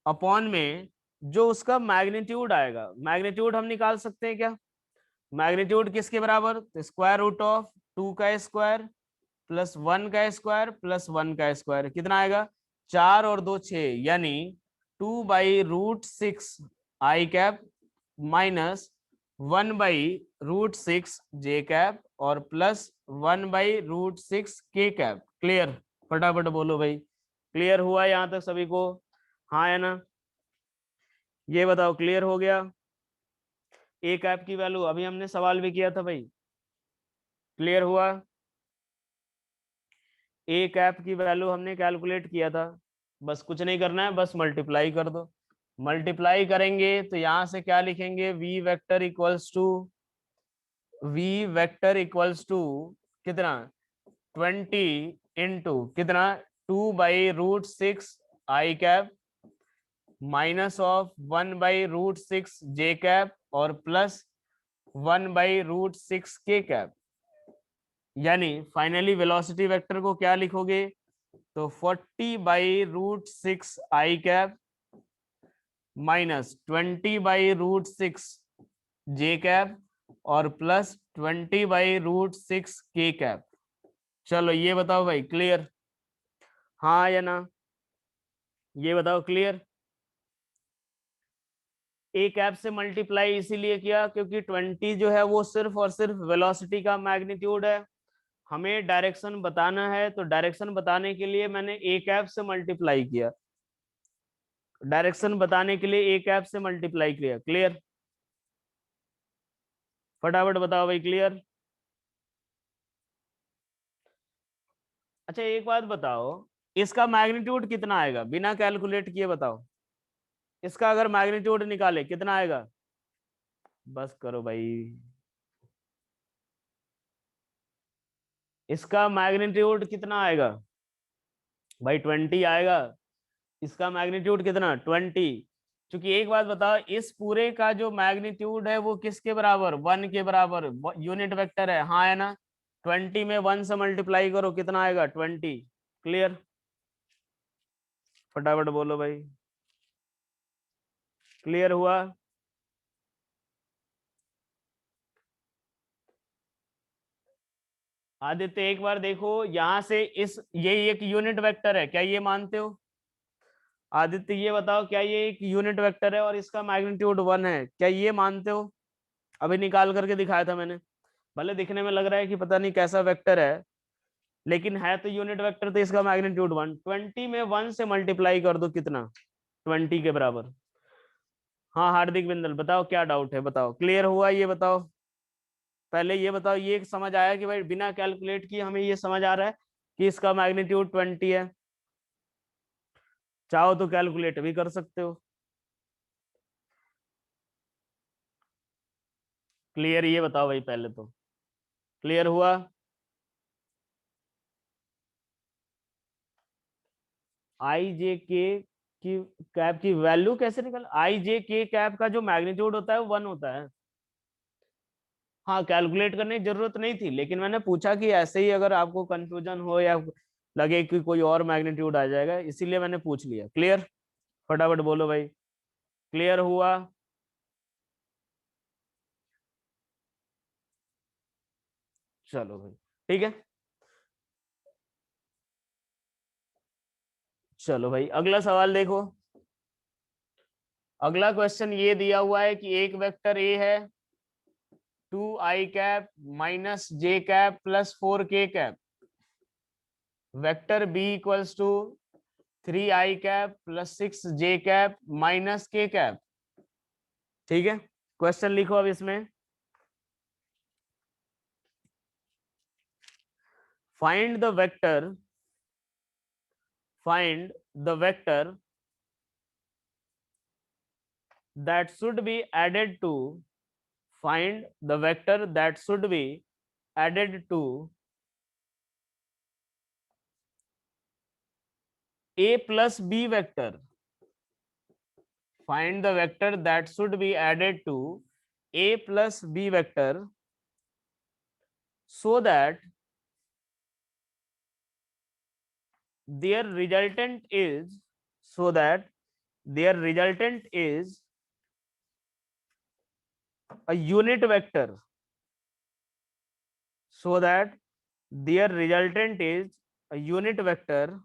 अपॉन में जो उसका मैग्नीट्यूड आएगा, मैग्नीट्यूड हम निकाल सकते हैं क्या? मैग्नीट्यूड किसके बराबर? तो स्क्वायर रूट ऑफ 2 का स्क्वायर प्लस 1 का स्क्वायर प्लस 1 का स्क्वायर, कितना आएगा? 4 और 2 6, यानी 2/√6 i cap minus 1/√6 J cap और प्लस 1/√6 के कैप। क्लियर? फटाफट बोलो भाई, क्लियर हुआ यहां तक सभी को? हाँ या ना? ये बताओ क्लियर हो गया? ए कैप की वैल्यू अभी हमने सवाल भी किया था भाई, क्लियर हुआ? ए कैप की वैल्यू हमने कैलकुलेट किया था, बस कुछ नहीं करना है, बस मल्टीप्लाई कर दो। मल्टीप्लाई करेंगे तो यहां से क्या लिखेंगे? वी वेक्टर इक्वल्स टू कितना? 20 इंटू कितना? 2/√6 i cap minus of 1/√6 J cap और प्लस 1/√6 के कैप। यानी फाइनली वेलोसिटी वेक्टर को क्या लिखोगे? तो 40/√6 i cap minus 20/√6 J cap और प्लस 20/√6 के कैप। चलो ये बताओ भाई क्लियर? हाँ या ना? ये बताओ क्लियर? ए कैप से मल्टीप्लाई इसीलिए किया क्योंकि 20 जो है वो सिर्फ और सिर्फ वेलोसिटी का मैग्नीट्यूड है। हमें डायरेक्शन बताना है, तो डायरेक्शन बताने के लिए मैंने ए कैप से मल्टीप्लाई किया, डायरेक्शन बताने के लिए ए कैप से मल्टीप्लाई किया। क्लियर? फटाफट बताओ भाई क्लियर? अच्छा एक बात बताओ, इसका मैग्नीट्यूड कितना आएगा बिना कैलकुलेट किए? बताओ इसका अगर मैग्नीट्यूड निकाले कितना आएगा? बस करो भाई, इसका मैग्नीट्यूड कितना आएगा भाई? 20 आएगा। इसका मैग्नीट्यूड कितना? 20। क्योंकि एक बात बताओ, इस पूरे का जो मैग्नीट्यूड है वो किसके बराबर? 1 के बराबर, यूनिट वेक्टर है। हाँ है ना? 20 में 1 से मल्टीप्लाई करो, कितना आएगा? 20। क्लियर? फटाफट बोलो भाई, क्लियर हुआ? आदित्य एक बार देखो यहां से, इस ये एक यूनिट वेक्टर है, क्या ये मानते हो? आदित्य ये बताओ, क्या ये एक यूनिट वेक्टर है और इसका मैग्नीट्यूड 1 है, क्या ये मानते हो? अभी निकाल करके दिखाया था मैंने। भले दिखने में लग रहा है कि पता नहीं कैसा वेक्टर है, लेकिन है तो यूनिट वेक्टर, तो इसका मैग्नीट्यूड 1। 20 में 1 से मल्टीप्लाई कर दो, कितना? 20 के बराबर। हाँ हार्दिक बिंदल बताओ क्या डाउट है, बताओ क्लियर हुआ? ये बताओ पहले, ये बताओ ये समझ आया कि भाई बिना कैलकुलेट किए हमें ये समझ आ रहा है कि इसका मैग्नीट्यूड 20 है? चाहो तो कैलकुलेट भी कर सकते हो। क्लियर? ये बताओ भाई पहले तो, क्लियर हुआ? आई जे के की कैप की वैल्यू कैसे निकल? आई जे के कैप का जो मैग्नीट्यूड होता है वो 1 होता है। हाँ कैलकुलेट करने की जरूरत नहीं थी, लेकिन मैंने पूछा कि ऐसे ही अगर आपको कंफ्यूजन हो या लगे कि कोई और मैग्नीट्यूड आ जाएगा, इसीलिए मैंने पूछ लिया। क्लियर? फटाफट बोलो भाई, क्लियर हुआ? चलो भाई ठीक है। चलो भाई अगला सवाल देखो। अगला क्वेश्चन ये दिया हुआ है कि एक वेक्टर ए है 2i cap minus J cap plus 4k cap, vector B equals to 3i cap plus 6j cap minus k cap. ठीक है, क्वेश्चन लिखो अब इसमें। Find the vector, find the vector that should be added to, find the vector that should be added to a plus b vector, find the vector that should be added to a plus b vector so that their resultant is, so that their resultant is a unit vector, so that their resultant is a unit vector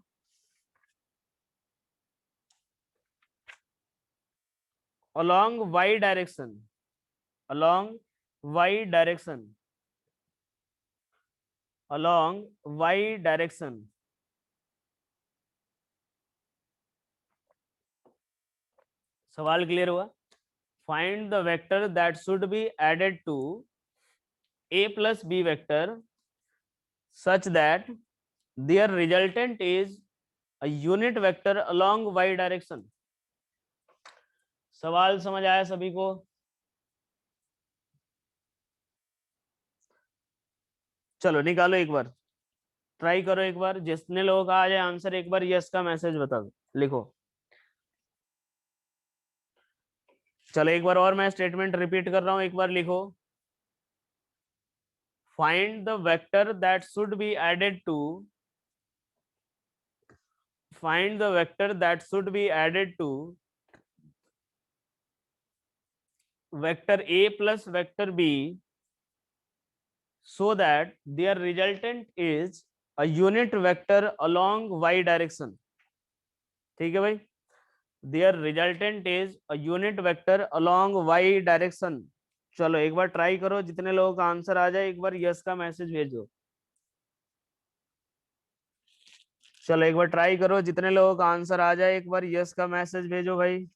along y direction, along y direction, along y direction। सवाल clear हुआ? Find the vector that should be added to a plus b vector such that their resultant is a unit vector along y direction। सवाल समझ आया सभी को? चलो निकालो एक बार, ट्राई करो एक बार, जितने लोगों का आ जाए आंसर एक बार यस का मैसेज बता दो, लिखो। चलो एक बार और मैं स्टेटमेंट रिपीट कर रहा हूं, एक बार लिखो। Find the vector that should be added to, find the vector that should be added to vector a plus vector b so that their resultant is a unit vector along y direction। ठीक है भाई, their resultant is a unit vector along y direction। चलो एक बार try करो, जितने लोगों का answer आ जाए एक बार यस का मैसेज भेजो। चलो एक बार ट्राई करो, जितने लोगों का आंसर आ जाए एक बार यस का मैसेज भेजो भाई।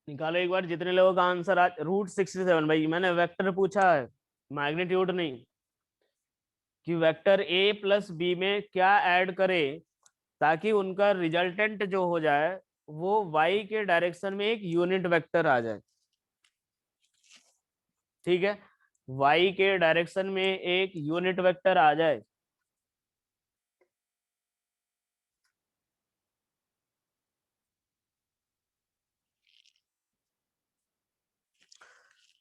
निकालो एक बार, जितने लोगों का आंसर आ √67। भाई मैंने वेक्टर पूछा है, मैग्नीट्यूड नहीं, कि वेक्टर ए प्लस बी में क्या ऐड करे ताकि उनका रिजल्टेंट जो हो जाए वो वाई के डायरेक्शन में एक यूनिट वेक्टर आ जाए। ठीक है, वाई के डायरेक्शन में एक यूनिट वेक्टर आ जाए।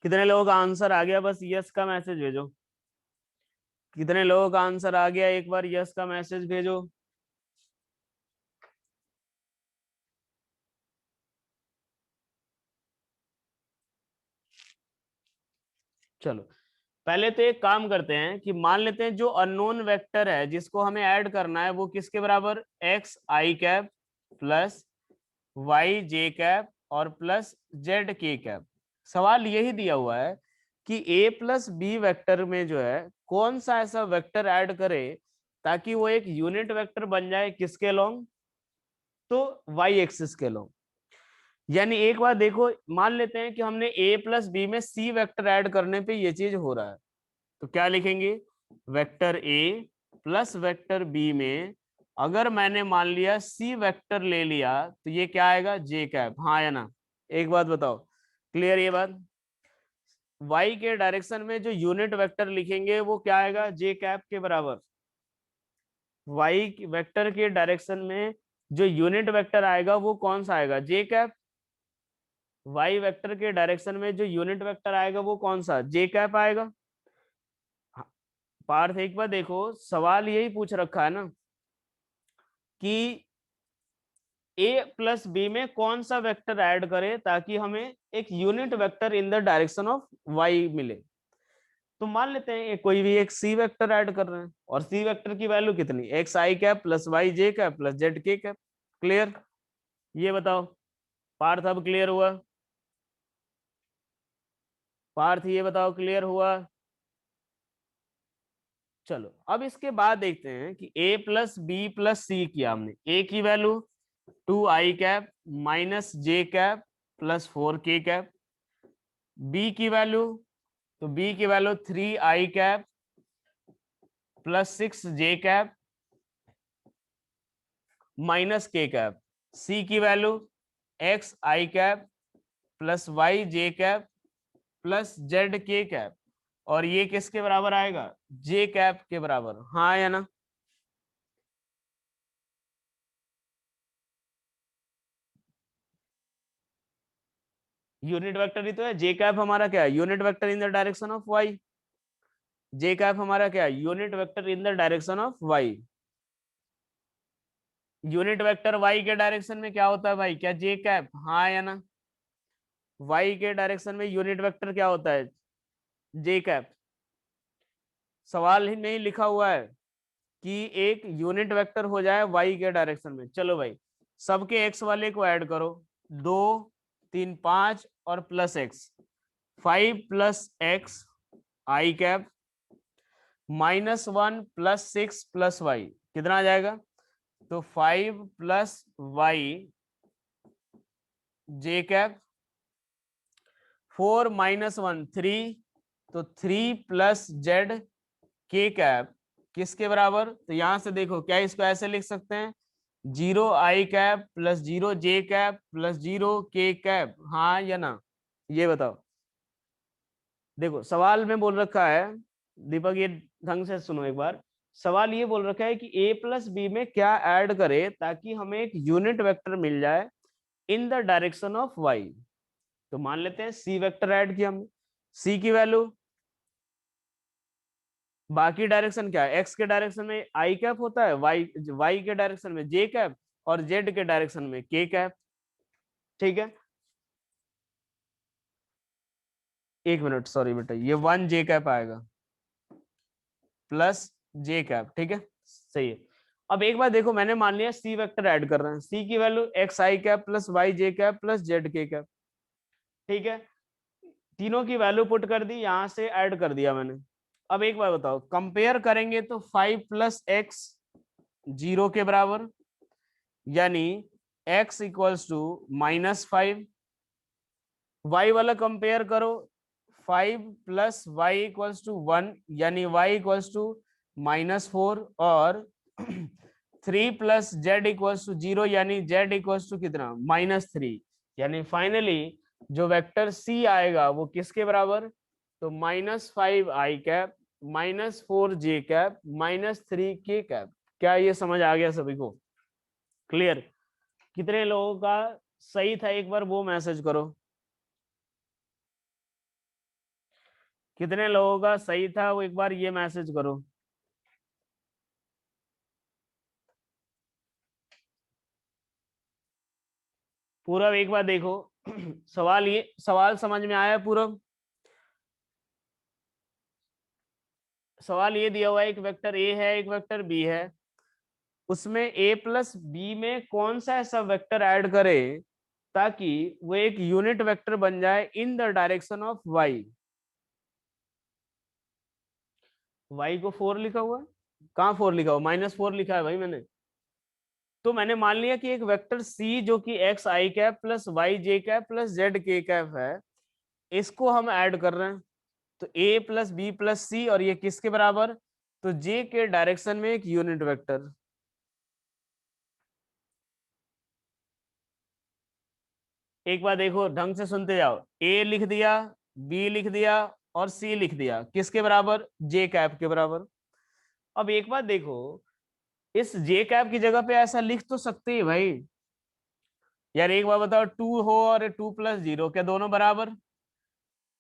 कितने लोगों का आंसर आ गया? बस यस का मैसेज भेजो। कितने लोगों का आंसर आ गया एक बार यस का मैसेज भेजो। चलो पहले तो एक काम करते हैं कि मान लेते हैं जो अननोन वेक्टर है जिसको हमें ऐड करना है वो किसके बराबर, x I cap plus Y J cap और प्लस जेड के कैप। सवाल यही दिया हुआ है कि ए प्लस बी वेक्टर में जो है कौन सा ऐसा वेक्टर ऐड करे ताकि वो एक यूनिट वेक्टर बन जाए, किसके लॉन्ग, तो वाई एक्सिस के लॉन्ग। यानी एक बार देखो, मान लेते हैं कि हमने ए प्लस बी में सी वेक्टर ऐड करने पे ये चीज हो रहा है, तो क्या लिखेंगे, vector A plus vector B में अगर मैंने मान लिया सी वेक्टर ले लिया तो ये क्या आएगा, जे कैप। हाँ या ना? एक बात बताओ, क्लियर ये बात? वाई के डायरेक्शन में जो यूनिट वेक्टर लिखेंगे वो क्या आएगा, जे कैप के बराबर। वाई वेक्टर के डायरेक्शन में जो यूनिट वेक्टर आएगा वो कौन सा आएगा, जे कैप। वाई वेक्टर के डायरेक्शन में जो यूनिट वेक्टर आएगा वो कौन सा, जे कैप आएगा। हाँ, पार्थ एक बार देखो, सवाल यही पूछ रखा है ना कि ए प्लस बी में कौन सा वेक्टर ऐड करे ताकि हमें एक unit vector in the direction of Y मिले। तो मान लेते हैं कोई भी एक सी वेक्टर ऐड कर रहे हैं, और सी वेक्टर की वैल्यू कितनी, x I cap plus Y J cap plus Z के कैप। क्लियर, ये बताओ पार्थ, अब क्लियर हुआ। पार्थ ये बताओ क्लियर हुआ। चलो अब इसके बाद देखते हैं कि A plus B plus C किया हमने। ए की value 2i minus J cap plus 4k cap. B की वैल्यू, तो बी की value 3i plus 6j minus K cap. C की value xi plus yj plus zk। और ये किसके बराबर आएगा, जे कैप के बराबर, हाँ या ना। यूनिट वेक्टर ही तो है, जे कैप हमारा क्या है, unit vector in the direction of Y. J cap हमारा क्या है, unit vector in the direction of Y. Unit vector Y के डायरेक्शन में क्या होता है भाई, क्या जे कैप, हाँ या ना। वाई के डायरेक्शन में यूनिट वेक्टर क्या होता है, जे कैप। सवाल ही नहीं लिखा हुआ है कि एक यूनिट वेक्टर हो जाए वाई के डायरेक्शन में। चलो भाई, सबके एक्स वाले को ऐड करो, 2 3 5 और प्लस एक्स, 5 + x आई कैप -1 + 6 + y, कितना आ जाएगा, तो 5 + y जे कैप। 4 - 1 3, तो 3 + z के कैप किसके बराबर। तो यहां से देखो, क्या इसको ऐसे लिख सकते हैं, 0i plus 0j plus 0k, हाँ या ना, ये बताओ। देखो सवाल में बोल रखा है, दीपक ये ढंग से सुनो एक बार। सवाल ये बोल रखा है कि a प्लस बी में क्या ऐड करे ताकि हमें एक यूनिट वेक्टर मिल जाए in the direction of y। तो मान लेते हैं सी वेक्टर ऐड किया हमने। सी की वैल्यू, बाकी डायरेक्शन क्या है, एक्स के डायरेक्शन में आई कैप होता है, वाई के डायरेक्शन में जे कैप, और जेड के डायरेक्शन में के कैप। ठीक है, एक मिनट सॉरी बेटा, ये 1j कैप आएगा प्लस जे कैप, ठीक है सही है। अब एक बार देखो, मैंने मान लिया सी वेक्टर ऐड कर रहे हैं, सी की value x I cap plus Y J cap plus Z के कैप। ठीक है, तीनों की वैल्यू पुट कर दी, यहां से ऐड कर दिया मैंने। अब एक बार बताओ, कंपेयर करेंगे तो 5 + x 0 के बराबर, यानी x = -5। y वाला कंपेयर करो, 5 + y = 1, यानी y = -4, और 3 + z = 0, यानी z कितना, -3। यानी फाइनली जो वेक्टर c आएगा वो किसके बराबर, तो -5i -4j -3k। क्या ये समझ आ गया सभी को, क्लियर। कितने लोगों का सही था, एक बार वो मैसेज करो। कितने लोगों का सही था वो एक बार ये मैसेज करो। पूरब एक बार देखो, सवाल समझ में आया पूरब। सवाल ये दिया हुआ है, एक वेक्टर ए है एक वेक्टर बी है, उसमें ए प्लस बी में कौन सा ऐसा वेक्टर ऐड करे ताकि वो एक यूनिट वेक्टर बन जाए in the direction of Y. Y को 4 लिखा हुआ है, कहाँ 4 लिखा हुआ, -4 लिखा है भाई मैंने। तो मैंने मान लिया कि एक वेक्टर सी जो कि x I cap plus Y J cap plus Z के कैप है, इसको हम ऐड कर रहे हैं। तो ए प्लस बी प्लस सी, और ये किसके बराबर, तो जे के डायरेक्शन में एक यूनिट वेक्टर। एक बार देखो ढंग से सुनते जाओ, ए लिख दिया, बी लिख दिया, और सी लिख दिया, किसके बराबर, जे कैप के बराबर। अब एक बार देखो, इस जे कैप की जगह पे ऐसा लिख तो सकते ही भाई। यार एक बार बताओ, 2 हो और 2 + 0, क्या दोनों बराबर?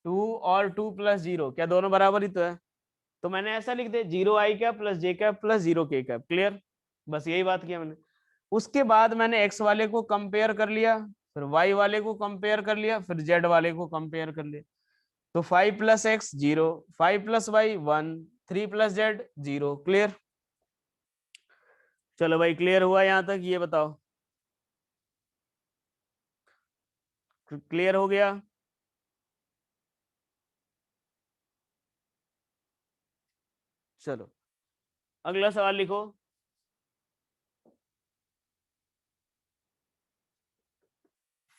2 और 2 + 0 क्या दोनों बराबर ही तो है? तो मैंने ऐसा लिख दिया, 0 i cap plus J cap plus 0 k cap. Clear? बस यही बात किया मैंने। उसके बाद मैंने एक्स वाले को कंपेयर कर लिया, फिर वाई वाले को कंपेयर कर लिया, फिर जेड वाले को कंपेयर कर लिया। तो 5 + x 0, 5 + y 1, 3 + z 0। क्लियर? चलो भाई, क्लियर हुआ यहां तक? ये बताओ, क्लियर हो गया? चलो अगला सवाल लिखो।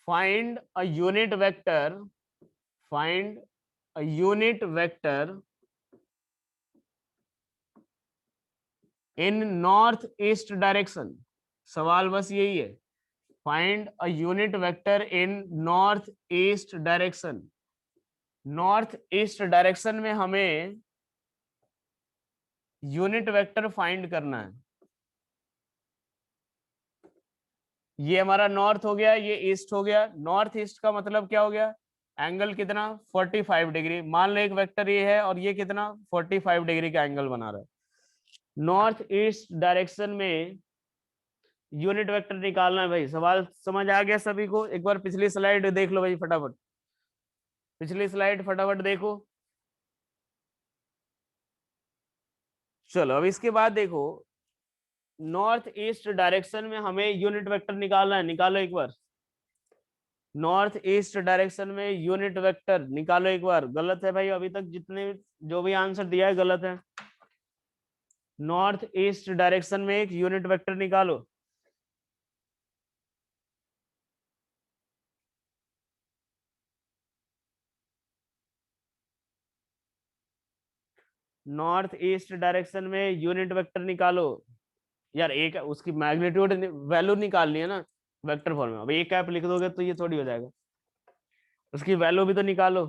Find a unit vector, find a unit vector in north east direction. सवाल बस यही है, find a unit vector in north east direction. North east direction में हमें यूनिट वेक्टर फाइंड करना है। ये हमारा नॉर्थ हो गया, ये ईस्ट हो गया। नॉर्थ ईस्ट का मतलब क्या हो गया? एंगल कितना? 45 डिग्री। मान लो एक वेक्टर ये है और ये कितना 45 डिग्री का एंगल बना रहा है। नॉर्थ ईस्ट डायरेक्शन में यूनिट वेक्टर निकालना है भाई। सवाल समझ आ गया सभी को? एक बार पिछली स्लाइड देख लो भाई फटाफट, पिछली स्लाइड फटाफट देखो। चलो अब इसके बाद देखो, नॉर्थ ईस्ट डायरेक्शन में हमें यूनिट वेक्टर निकालना है। निकालो एक बार, नॉर्थ ईस्ट डायरेक्शन में यूनिट वेक्टर निकालो एक बार। गलत है भाई, अभी तक जितने जो भी आंसर दिया है गलत है। नॉर्थ ईस्ट डायरेक्शन में एक यूनिट वेक्टर निकालो। नॉर्थ ईस्ट डायरेक्शन में यूनिट वेक्टर निकालो। यार एक उसकी मैग्नीट्यूड वैल्यू निकालनी है ना वेक्टर फॉर्म में। अब एक कैप लिख दोगे तो ये थोड़ी हो जाएगा, उसकी वैल्यू भी तो निकालो।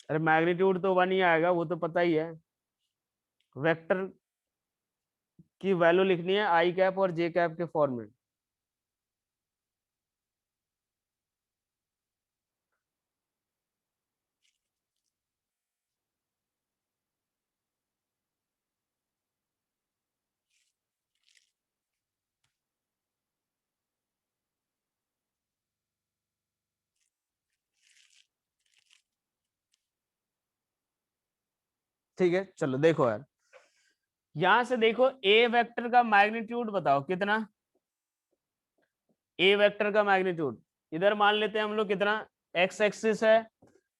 अरे मैग्नीट्यूड तो 1 ही आएगा, वो तो पता ही है। वेक्टर की वैल्यू लिखनी है आई कैप और जे कैप के फॉर्म में। ठीक है, चलो देखो यार, यहां से देखो ए वेक्टर का मैग्नीट्यूड बताओ कितना। ए वेक्टर का मैग्नीट्यूड इधर मान लेते हैं हम लोग कितना, एक्स एक्सिस है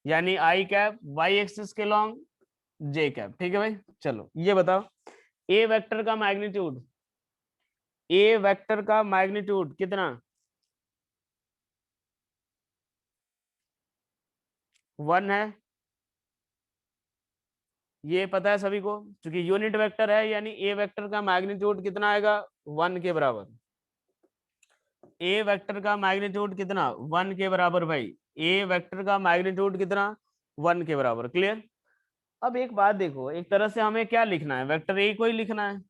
यानी आई कैप, वाई एक्सिस के लॉन्ग जे कैप। ठीक है भाई, चलो ये बताओ ए वेक्टर का मैग्नीट्यूड, ए वेक्टर का मैग्नीट्यूड कितना? 1 है, ये पता है सभी को। क्योंकि यूनिट वेक्टर है यानी ए वेक्टर का मैग्नीट्यूड कितना आएगा? 1 के बराबर। ए वेक्टर का मैग्नीट्यूड कितना? 1 के बराबर भाई। ए वेक्टर का मैग्नीट्यूड कितना? 1 के बराबर। क्लियर? अब एक बात देखो, एक तरह से हमें क्या लिखना है, वेक्टर ए को ही लिखना है।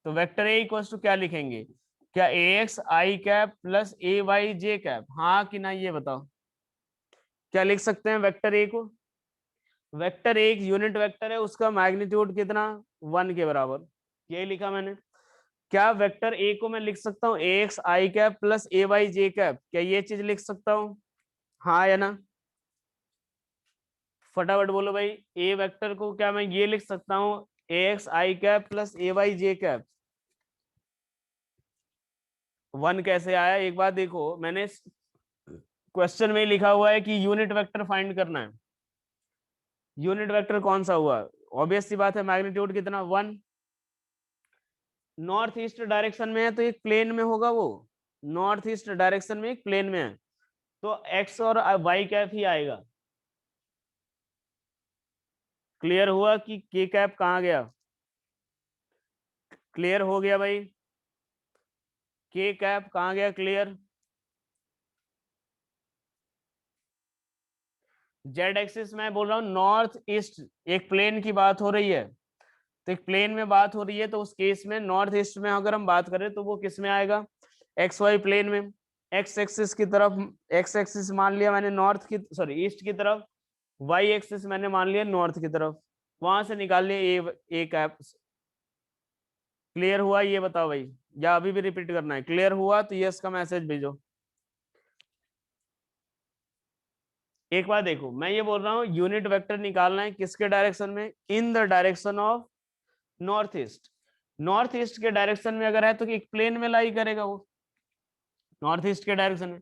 तो वेक्टर ए इक्वल्स टू क्या लिखेंगे? क्या ए X I cap plus A Y J cap, हाँ कि ना ये बताओ। क्या लिख सकते हैं वेक्टर ए को? वेक्टर एक यूनिट वेक्टर है, उसका मैग्नीट्यूड कितना? 1 के बराबर। ये लिखा मैंने। क्या वेक्टर ए को मैं लिख सकता हूँ A X I cap plus A Y J cap, क्या ये चीज लिख सकता हूँ? हाँ या ना? फटाफट बोलो भाई। ए वेक्टर को क्या मैं ये लिख सकता हूँ, A X I cap plus A Y J cap? 1 कैसे आया? एक बात देखो, मैंने क्वेश्चन में लिखा हुआ है कि यूनिट वेक्टर फाइंड करना है। यूनिट वेक्टर कौन सा हुआ? ऑब्वियस सी बात है, मैग्नीट्यूड कितना? 1। नॉर्थ ईस्ट डायरेक्शन में है तो एक प्लेन में होगा वो। नॉर्थ ईस्ट डायरेक्शन में एक प्लेन में है, तो एक्स और वाई कैप ही आएगा। क्लियर हुआ कि के कैप कहाँ गया? क्लियर हो गया भाई? के कैप कहाँ गया? क्लियर? जेड एक्सिस मैं बोल रहा हूँ नॉर्थ ईस्ट, एक प्लेन की बात हो रही है, तो एक प्लेन में बात हो रही है, तो उस केस में नॉर्थ ईस्ट में अगर हम बात करें तो वो किस में आएगा, एक्स वाई प्लेन में। एक्स एक्सिस की तरफ, एक्स एक्सिस मान लिया मैंने नॉर्थ की, सॉरी ईस्ट की तरफ, वाई एक्सिस मैंने मान लिया नॉर्थ की तरफ, वहां से निकाल लिया ए कैप। क्लियर हुआ ये बताओ भाई, या अभी भी रिपीट करना है? क्लियर हुआ तो यस का मैसेज भेजो। एक बार देखो, मैं ये बोल रहा हूँ यूनिट वेक्टर निकालना है किसके डायरेक्शन में, इन the direction of north east. North east के डायरेक्शन में अगर है तो एक प्लेन में लाई करेगा वो, नॉर्थ ईस्ट के डायरेक्शन में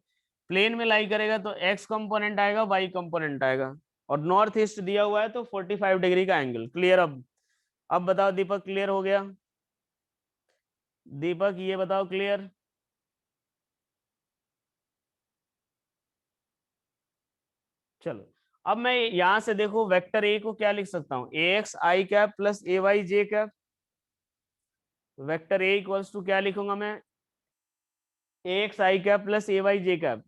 प्लेन में लाई करेगा, तो एक्स कंपोनेंट आएगा, वाई कंपोनेंट आएगा, और नॉर्थ ईस्ट दिया हुआ है तो 45 डिग्री का एंगल। क्लियर? अब बताओ दीपक, क्लियर हो गया? दीपक ये बताओ, क्लियर? चलो, अब मैं यहां से देखो वेक्टर ए को क्या लिख सकता हूँ, A X I cap plus A Y J cap. Vector A equals to क्या लिखूंगा मैं, A X I cap plus A Y J cap.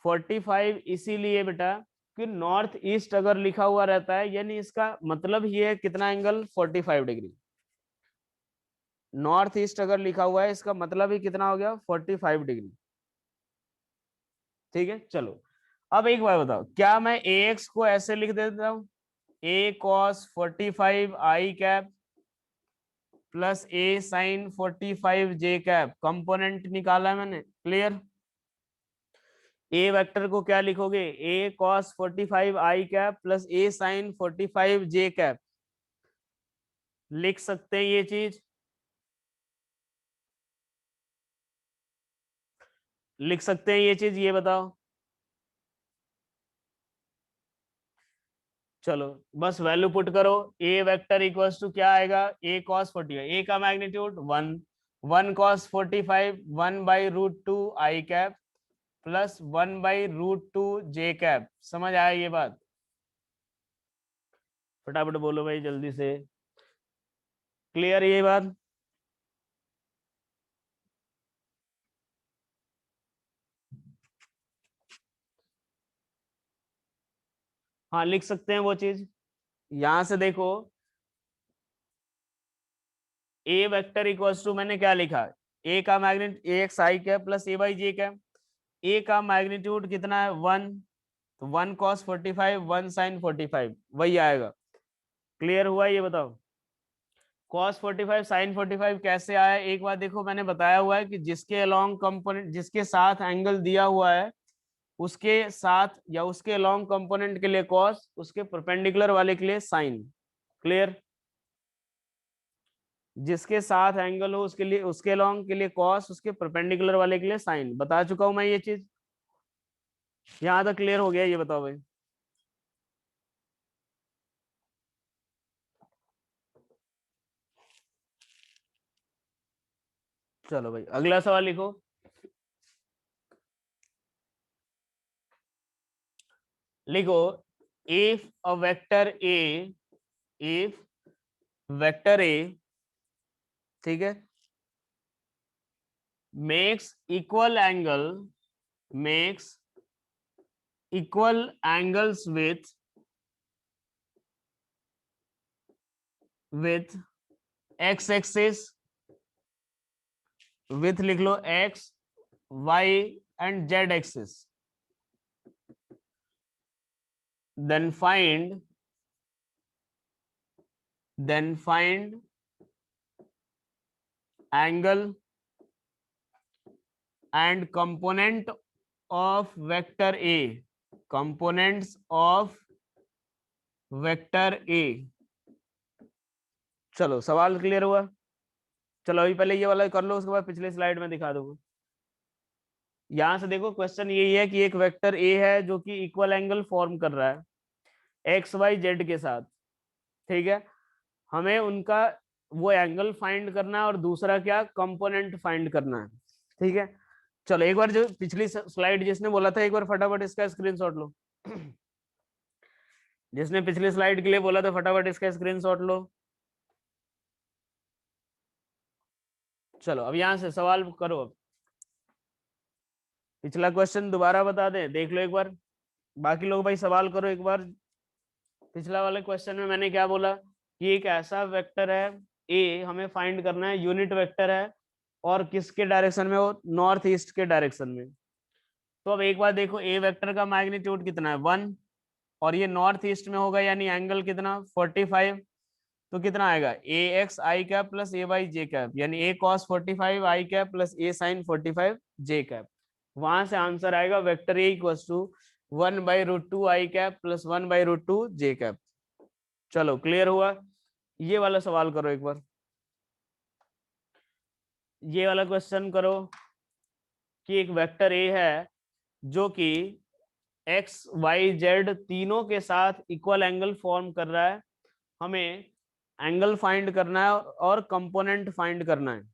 45 इसीलिए बेटा कि नॉर्थ ईस्ट अगर लिखा हुआ रहता है यानी इसका मतलब ये है कितना एंगल, 45 डिग्री। नॉर्थ ईस्ट अगर लिखा हुआ है इसका मतलब ही कितना हो गया, 45 डिग्री। ठीक है, चलो अब एक बार बताओ, क्या मैं ए एक्स को ऐसे लिख देता हूँ, ए cos 45 I cap plus A sine 45 J cap, component निकाला है मैंने। क्लियर? ए वेक्टर को क्या लिखोगे, ए cos 45 I cap plus A sine 45 J cap, लिख सकते हैं ये चीज, लिख सकते हैं ये चीज, ये बताओ। चलो बस वैल्यू पुट करो, ए वेक्टर इक्वल्स टू क्या आएगा, ए कॉस 45, ए का magnitude 1, 1 cos 45, 1/√2 I cap plus 1/√2 J cap. समझ आया ये बात? फटाफट बोलो भाई जल्दी से, क्लियर ये बात? हाँ लिख सकते हैं वो चीज। यहां से देखो, ए वेक्टर इक्वल्स टू मैंने क्या लिखा, ए का magnitude A X I cap plus A Y J cap. A का मैग्नीट्यूड कितना है, 1, तो 1 कॉस 45, 1 साइन 45, वही आएगा। क्लियर हुआ ये बताओ? कॉस 45 साइन 45 कैसे आया, एक बार देखो, मैंने बताया हुआ है कि जिसके अलोंग कंपोनेंट, जिसके साथ एंगल दिया हुआ है उसके साथ या उसके अलोंग कंपोनेंट के लिए कॉस, उसके परपेंडिकुलर वाले के लिए साइन। क्लियर? जिसके साथ एंगल हो उसके लिए, उसके अलोंग के लिए कॉस, उसके परपेंडिकुलर वाले के लिए साइन, बता चुका हूं मैं ये चीज। यहां तक क्लियर हो गया ये बताओ भाई? चलो भाई अगला सवाल लिखो। लिखो, if a vector A, if vector A, ठीक है, makes equal angle, makes equal angles with x axis, with लिख लो x y and z axis, then find angle and component of vector a, components of vector a। चलो सवाल clear हुआ? चलो अभी पहले ये वाला कर लो, उसके बाद पिछले स्लाइड में दिखा दूंगा। यहां से देखो क्वेश्चन यही है कि एक वेक्टर ए है जो कि इक्वल एंगल फॉर्म कर रहा है एक्स वाई जेड के साथ। ठीक है, हमें उनका वो एंगल फाइंड करना है और दूसरा क्या, कंपोनेंट फाइंड करना है। ठीक है, चलो एक बार जो पिछली स्लाइड जिसने बोला था, एक बार फटाफट इसका स्क्रीनशॉट लो। जिसने पिछली स्लाइड के लिए बोला था फटाफट इसका स्क्रीनशॉट लो। चलो अब यहां से सवाल करो। अब पिछला क्वेश्चन दोबारा बता दें, देख लो एक बार। बाकी लोग भाई सवाल करो एक बार। पिछला वाले क्वेश्चन में मैंने क्या बोला कि एक ऐसा वेक्टर है ए, हमें फाइंड करना है, यूनिट वेक्टर है और किसके डायरेक्शन में, वो नॉर्थ ईस्ट के डायरेक्शन में। तो अब एक बार देखो, ए वेक्टर का मैग्नीट्यूड कितना है 1, और ये नॉर्थ ईस्ट में होगा, यानी एंगल कितना 45। तो कितना आएगा A X I cap plus A Y J cap, यानी A cos 45 I cap plus A sine 45 J cap. वहां से आंसर आएगा vector A equals to 1/√2 I cap plus 1/√2 J cap. चलो क्लियर हुआ। ये वाला सवाल करो एक बार, ये वाला क्वेश्चन करो कि एक वेक्टर ए है जो कि एक्स वाई जेड तीनों के साथ इक्वल एंगल फॉर्म कर रहा है, हमें एंगल फाइंड करना है और कंपोनेंट फाइंड करना है।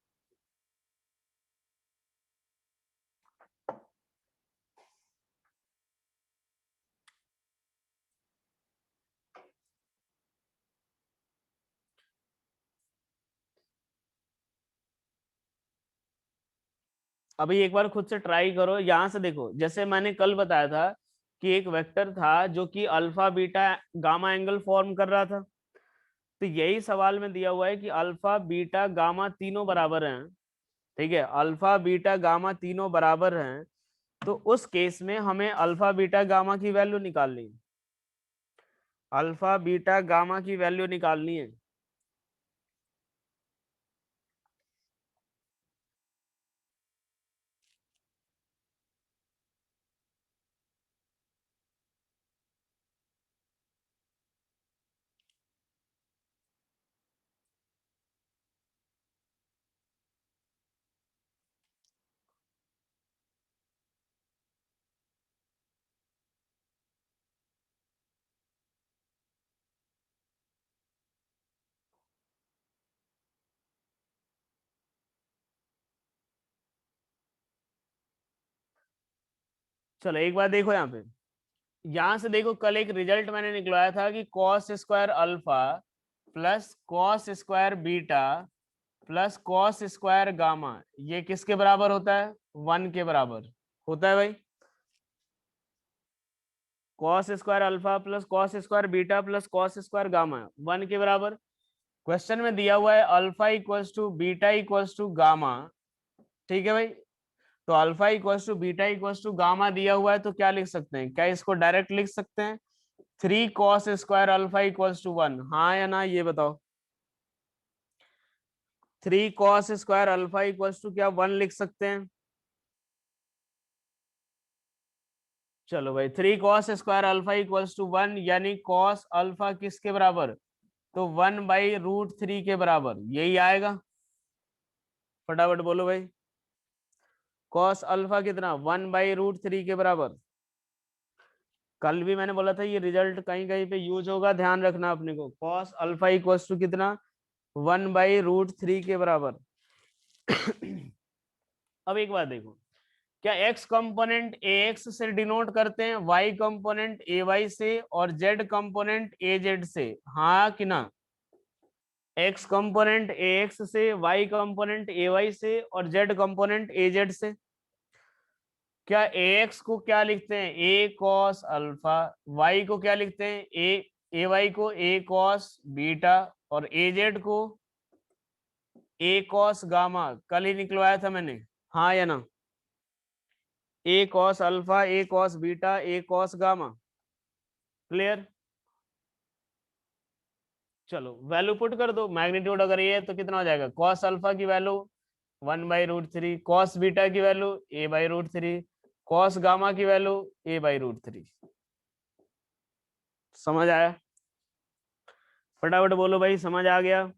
अभी एक बार खुद से ट्राई करो, यहां से देखो, जैसे मैंने कल बताया था कि एक वेक्टर था जो कि alpha beta gamma angle form कर रहा था। तो यही सवाल में दिया हुआ है कि अल्फा बीटा गामा तीनों बराबर हैं। ठीक है, अल्फा बीटा गामा तीनों बराबर हैं। तो उस केस में हमें अल्फा बीटा गामा की वैल्यू निकालनी है, अल्फा बीटा गामा की वैल्यू निकालनी है। चलो एक बार देखो यहाँ पे, यहां से देखो, कल एक रिजल्ट मैंने निकलवाया था कि cos square alpha plus cos square beta plus cos square gamma, ये किसके बराबर होता है 1 के बराबर होता है भाई। Cos square alpha plus cos square beta plus cos square gamma 1 के बराबर। क्वेश्चन में दिया हुआ है alpha equals to beta equals to gamma. ठीक है भाई, तो alpha equals to beta equals to gamma दिया हुआ है, तो क्या लिख सकते हैं, क्या इसको डायरेक्ट लिख सकते हैं 3 cos square alpha equals to 1, हाँ या ना ये बताओ। 3 cos square alpha equals to क्या 1 लिख सकते हैं। चलो भाई, 3 cos square alpha equals to 1, यानी कॉस अल्फा किसके बराबर, तो 1/√3 के बराबर, यही आएगा। फटाफट बोलो भाई, कॉस अल्फा कितना 1/√3 के बराबर। कल भी मैंने बोला था ये रिजल्ट कहीं कहीं पे यूज होगा, ध्यान रखना अपने को। कॉस अल्फा इक्वल्स टू कितना 1/√3 के बराबर। अब एक बात देखो, क्या एक्स कंपोनेंट ए एक्स से डिनोट करते हैं, वाई कंपोनेंट ए वाई से और जेड कंपोनेंट ए जेड से, हाँ कि ना। एक्स कंपोनेंट ए एक्स से, वाई कंपोनेंट ए वाई से और जेड कंपोनेंट ए जेड से। क्या ए एक्स को क्या लिखते हैं ए कॉस अल्फा, वाई को क्या लिखते हैं ए वाई को ए कॉस बीटा और ए जेड को ए कॉस गामा, कल ही निकलवाया था मैंने, हाँ या ना। ए कॉस अल्फा, ए कॉस बीटा, ए कॉस गामा। क्लियर। चलो वैल्यू पुट कर दो, मैग्नीट्यूड अगर ये है तो कितना हो जाएगा, कॉस अल्फा की वैल्यू 1/√3, कॉस बीटा की वैल्यू a/√3, कॉस गामा की वैल्यू a/√3। समझ आया, फटाफट बोलो भाई, समझ आ गया।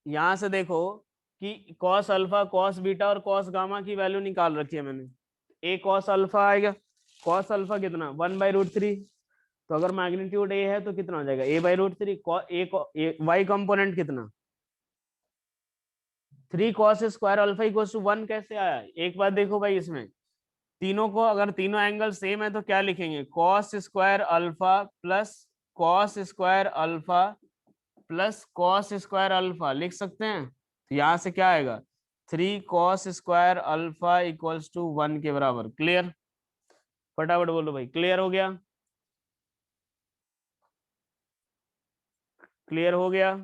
यहां से देखो कि कॉस अल्फा, कॉस बीटा और कॉस गामा की वैल्यू निकाल रखी है मैंने। ए कॉस अल्फा आएगा, कॉस अल्फा कितना 1/√3, तो अगर मैग्नीट्यूड ए है तो कितना हो जाएगा a/√3। वाई कंपोनेंट कितना 3 cos square alpha equal to 1 कैसे आया, एक बात देखो भाई, इसमें तीनों को, अगर तीनों एंगल सेम है तो क्या लिखेंगे, cos square alpha plus cos square alpha plus cos square alpha लिख सकते हैं। तो यहाँ से क्या आएगा, 3 cos² अल्फा इक्वल्स टू 1 के बराबर। क्लियर? फटाफट बोलो भाई, क्लियर हो गया? क्लियर हो गया?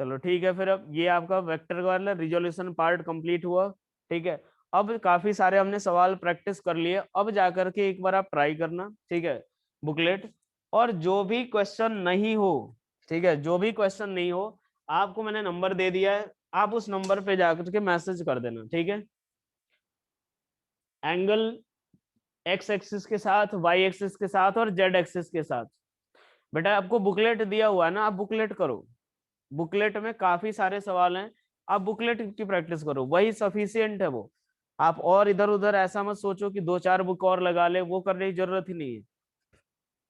चलो ठीक है, फिर अब ये आपका वेक्टर वाला रिजोल्यूशन पार्ट कंप्लीट हुआ। ठीक है, अब काफी सारे हमने सवाल प्रैक्टिस कर लिए, अब जाकर के एक बार आप ट्राई करना, ठीक है, बुकलेट। और जो भी क्वेश्चन नहीं हो, ठीक है, जो भी क्वेश्चन नहीं हो, आपको मैंने नंबर दे दिया है, आप उस नंबर पे जाकर के मैसेज कर देना, ठीक है। एंगल एक्स एक्सिस के साथ, वाई एक्सिस के साथ और जेड एक्सिस के साथ। बेटा आपको बुकलेट दिया हुआ है ना, आप बुकलेट करो। बुकलेट में काफी सारे सवाल हैं, आप बुकलेट की प्रैक्टिस करो, वही सफिशियंट है वो। आप और इधर उधर ऐसा मत सोचो कि 2-4 बुक और लगा ले, वो करने की जरूरत ही नहीं है।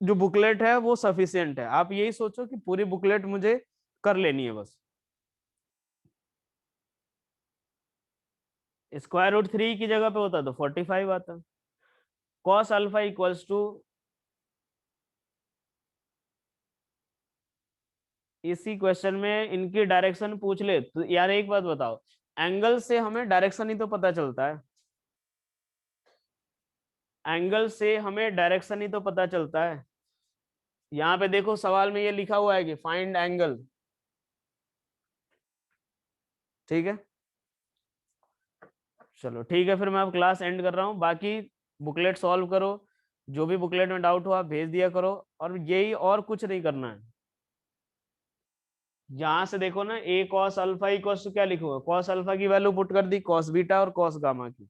जो बुकलेट है वो सफिशियंट है, आप यही सोचो कि पूरी बुकलेट मुझे कर लेनी है बस। √3 की जगह पे होता तो 45 आता। कॉस अल्फा इक्वल्स टू, इसी क्वेश्चन में इनकी डायरेक्शन पूछ ले तो यार एक बात बताओ, एंगल से हमें डायरेक्शन ही तो पता चलता है। एंगल से हमें डायरेक्शन ही तो पता चलता है। यहाँ पे देखो सवाल में ये लिखा हुआ है कि फाइंड एंगल। ठीक है, चलो ठीक है, फिर मैं अब क्लास एंड कर रहा हूँ। बाकी बुकलेट सॉल्व करो, जो भी बुकलेट में डाउट हो आप भेज दिया करो, और यही, और कुछ नहीं करना है। यहाँ से देखो ना, a cos alpha equals to क्या लिखूंगा, cos अल्फा की वैल्यू पुट कर दी, cos बीटा और cos गामा की।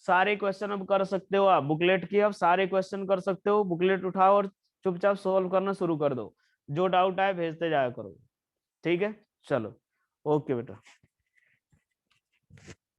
सारे क्वेश्चन अब कर सकते हो आप, बुकलेट की अब सारे क्वेश्चन कर सकते हो। बुकलेट उठाओ और चुपचाप सोल्व करना शुरू कर दो, जो डाउट आए भेजते जाया करो। ठीक है, चलो, ओके बेटा।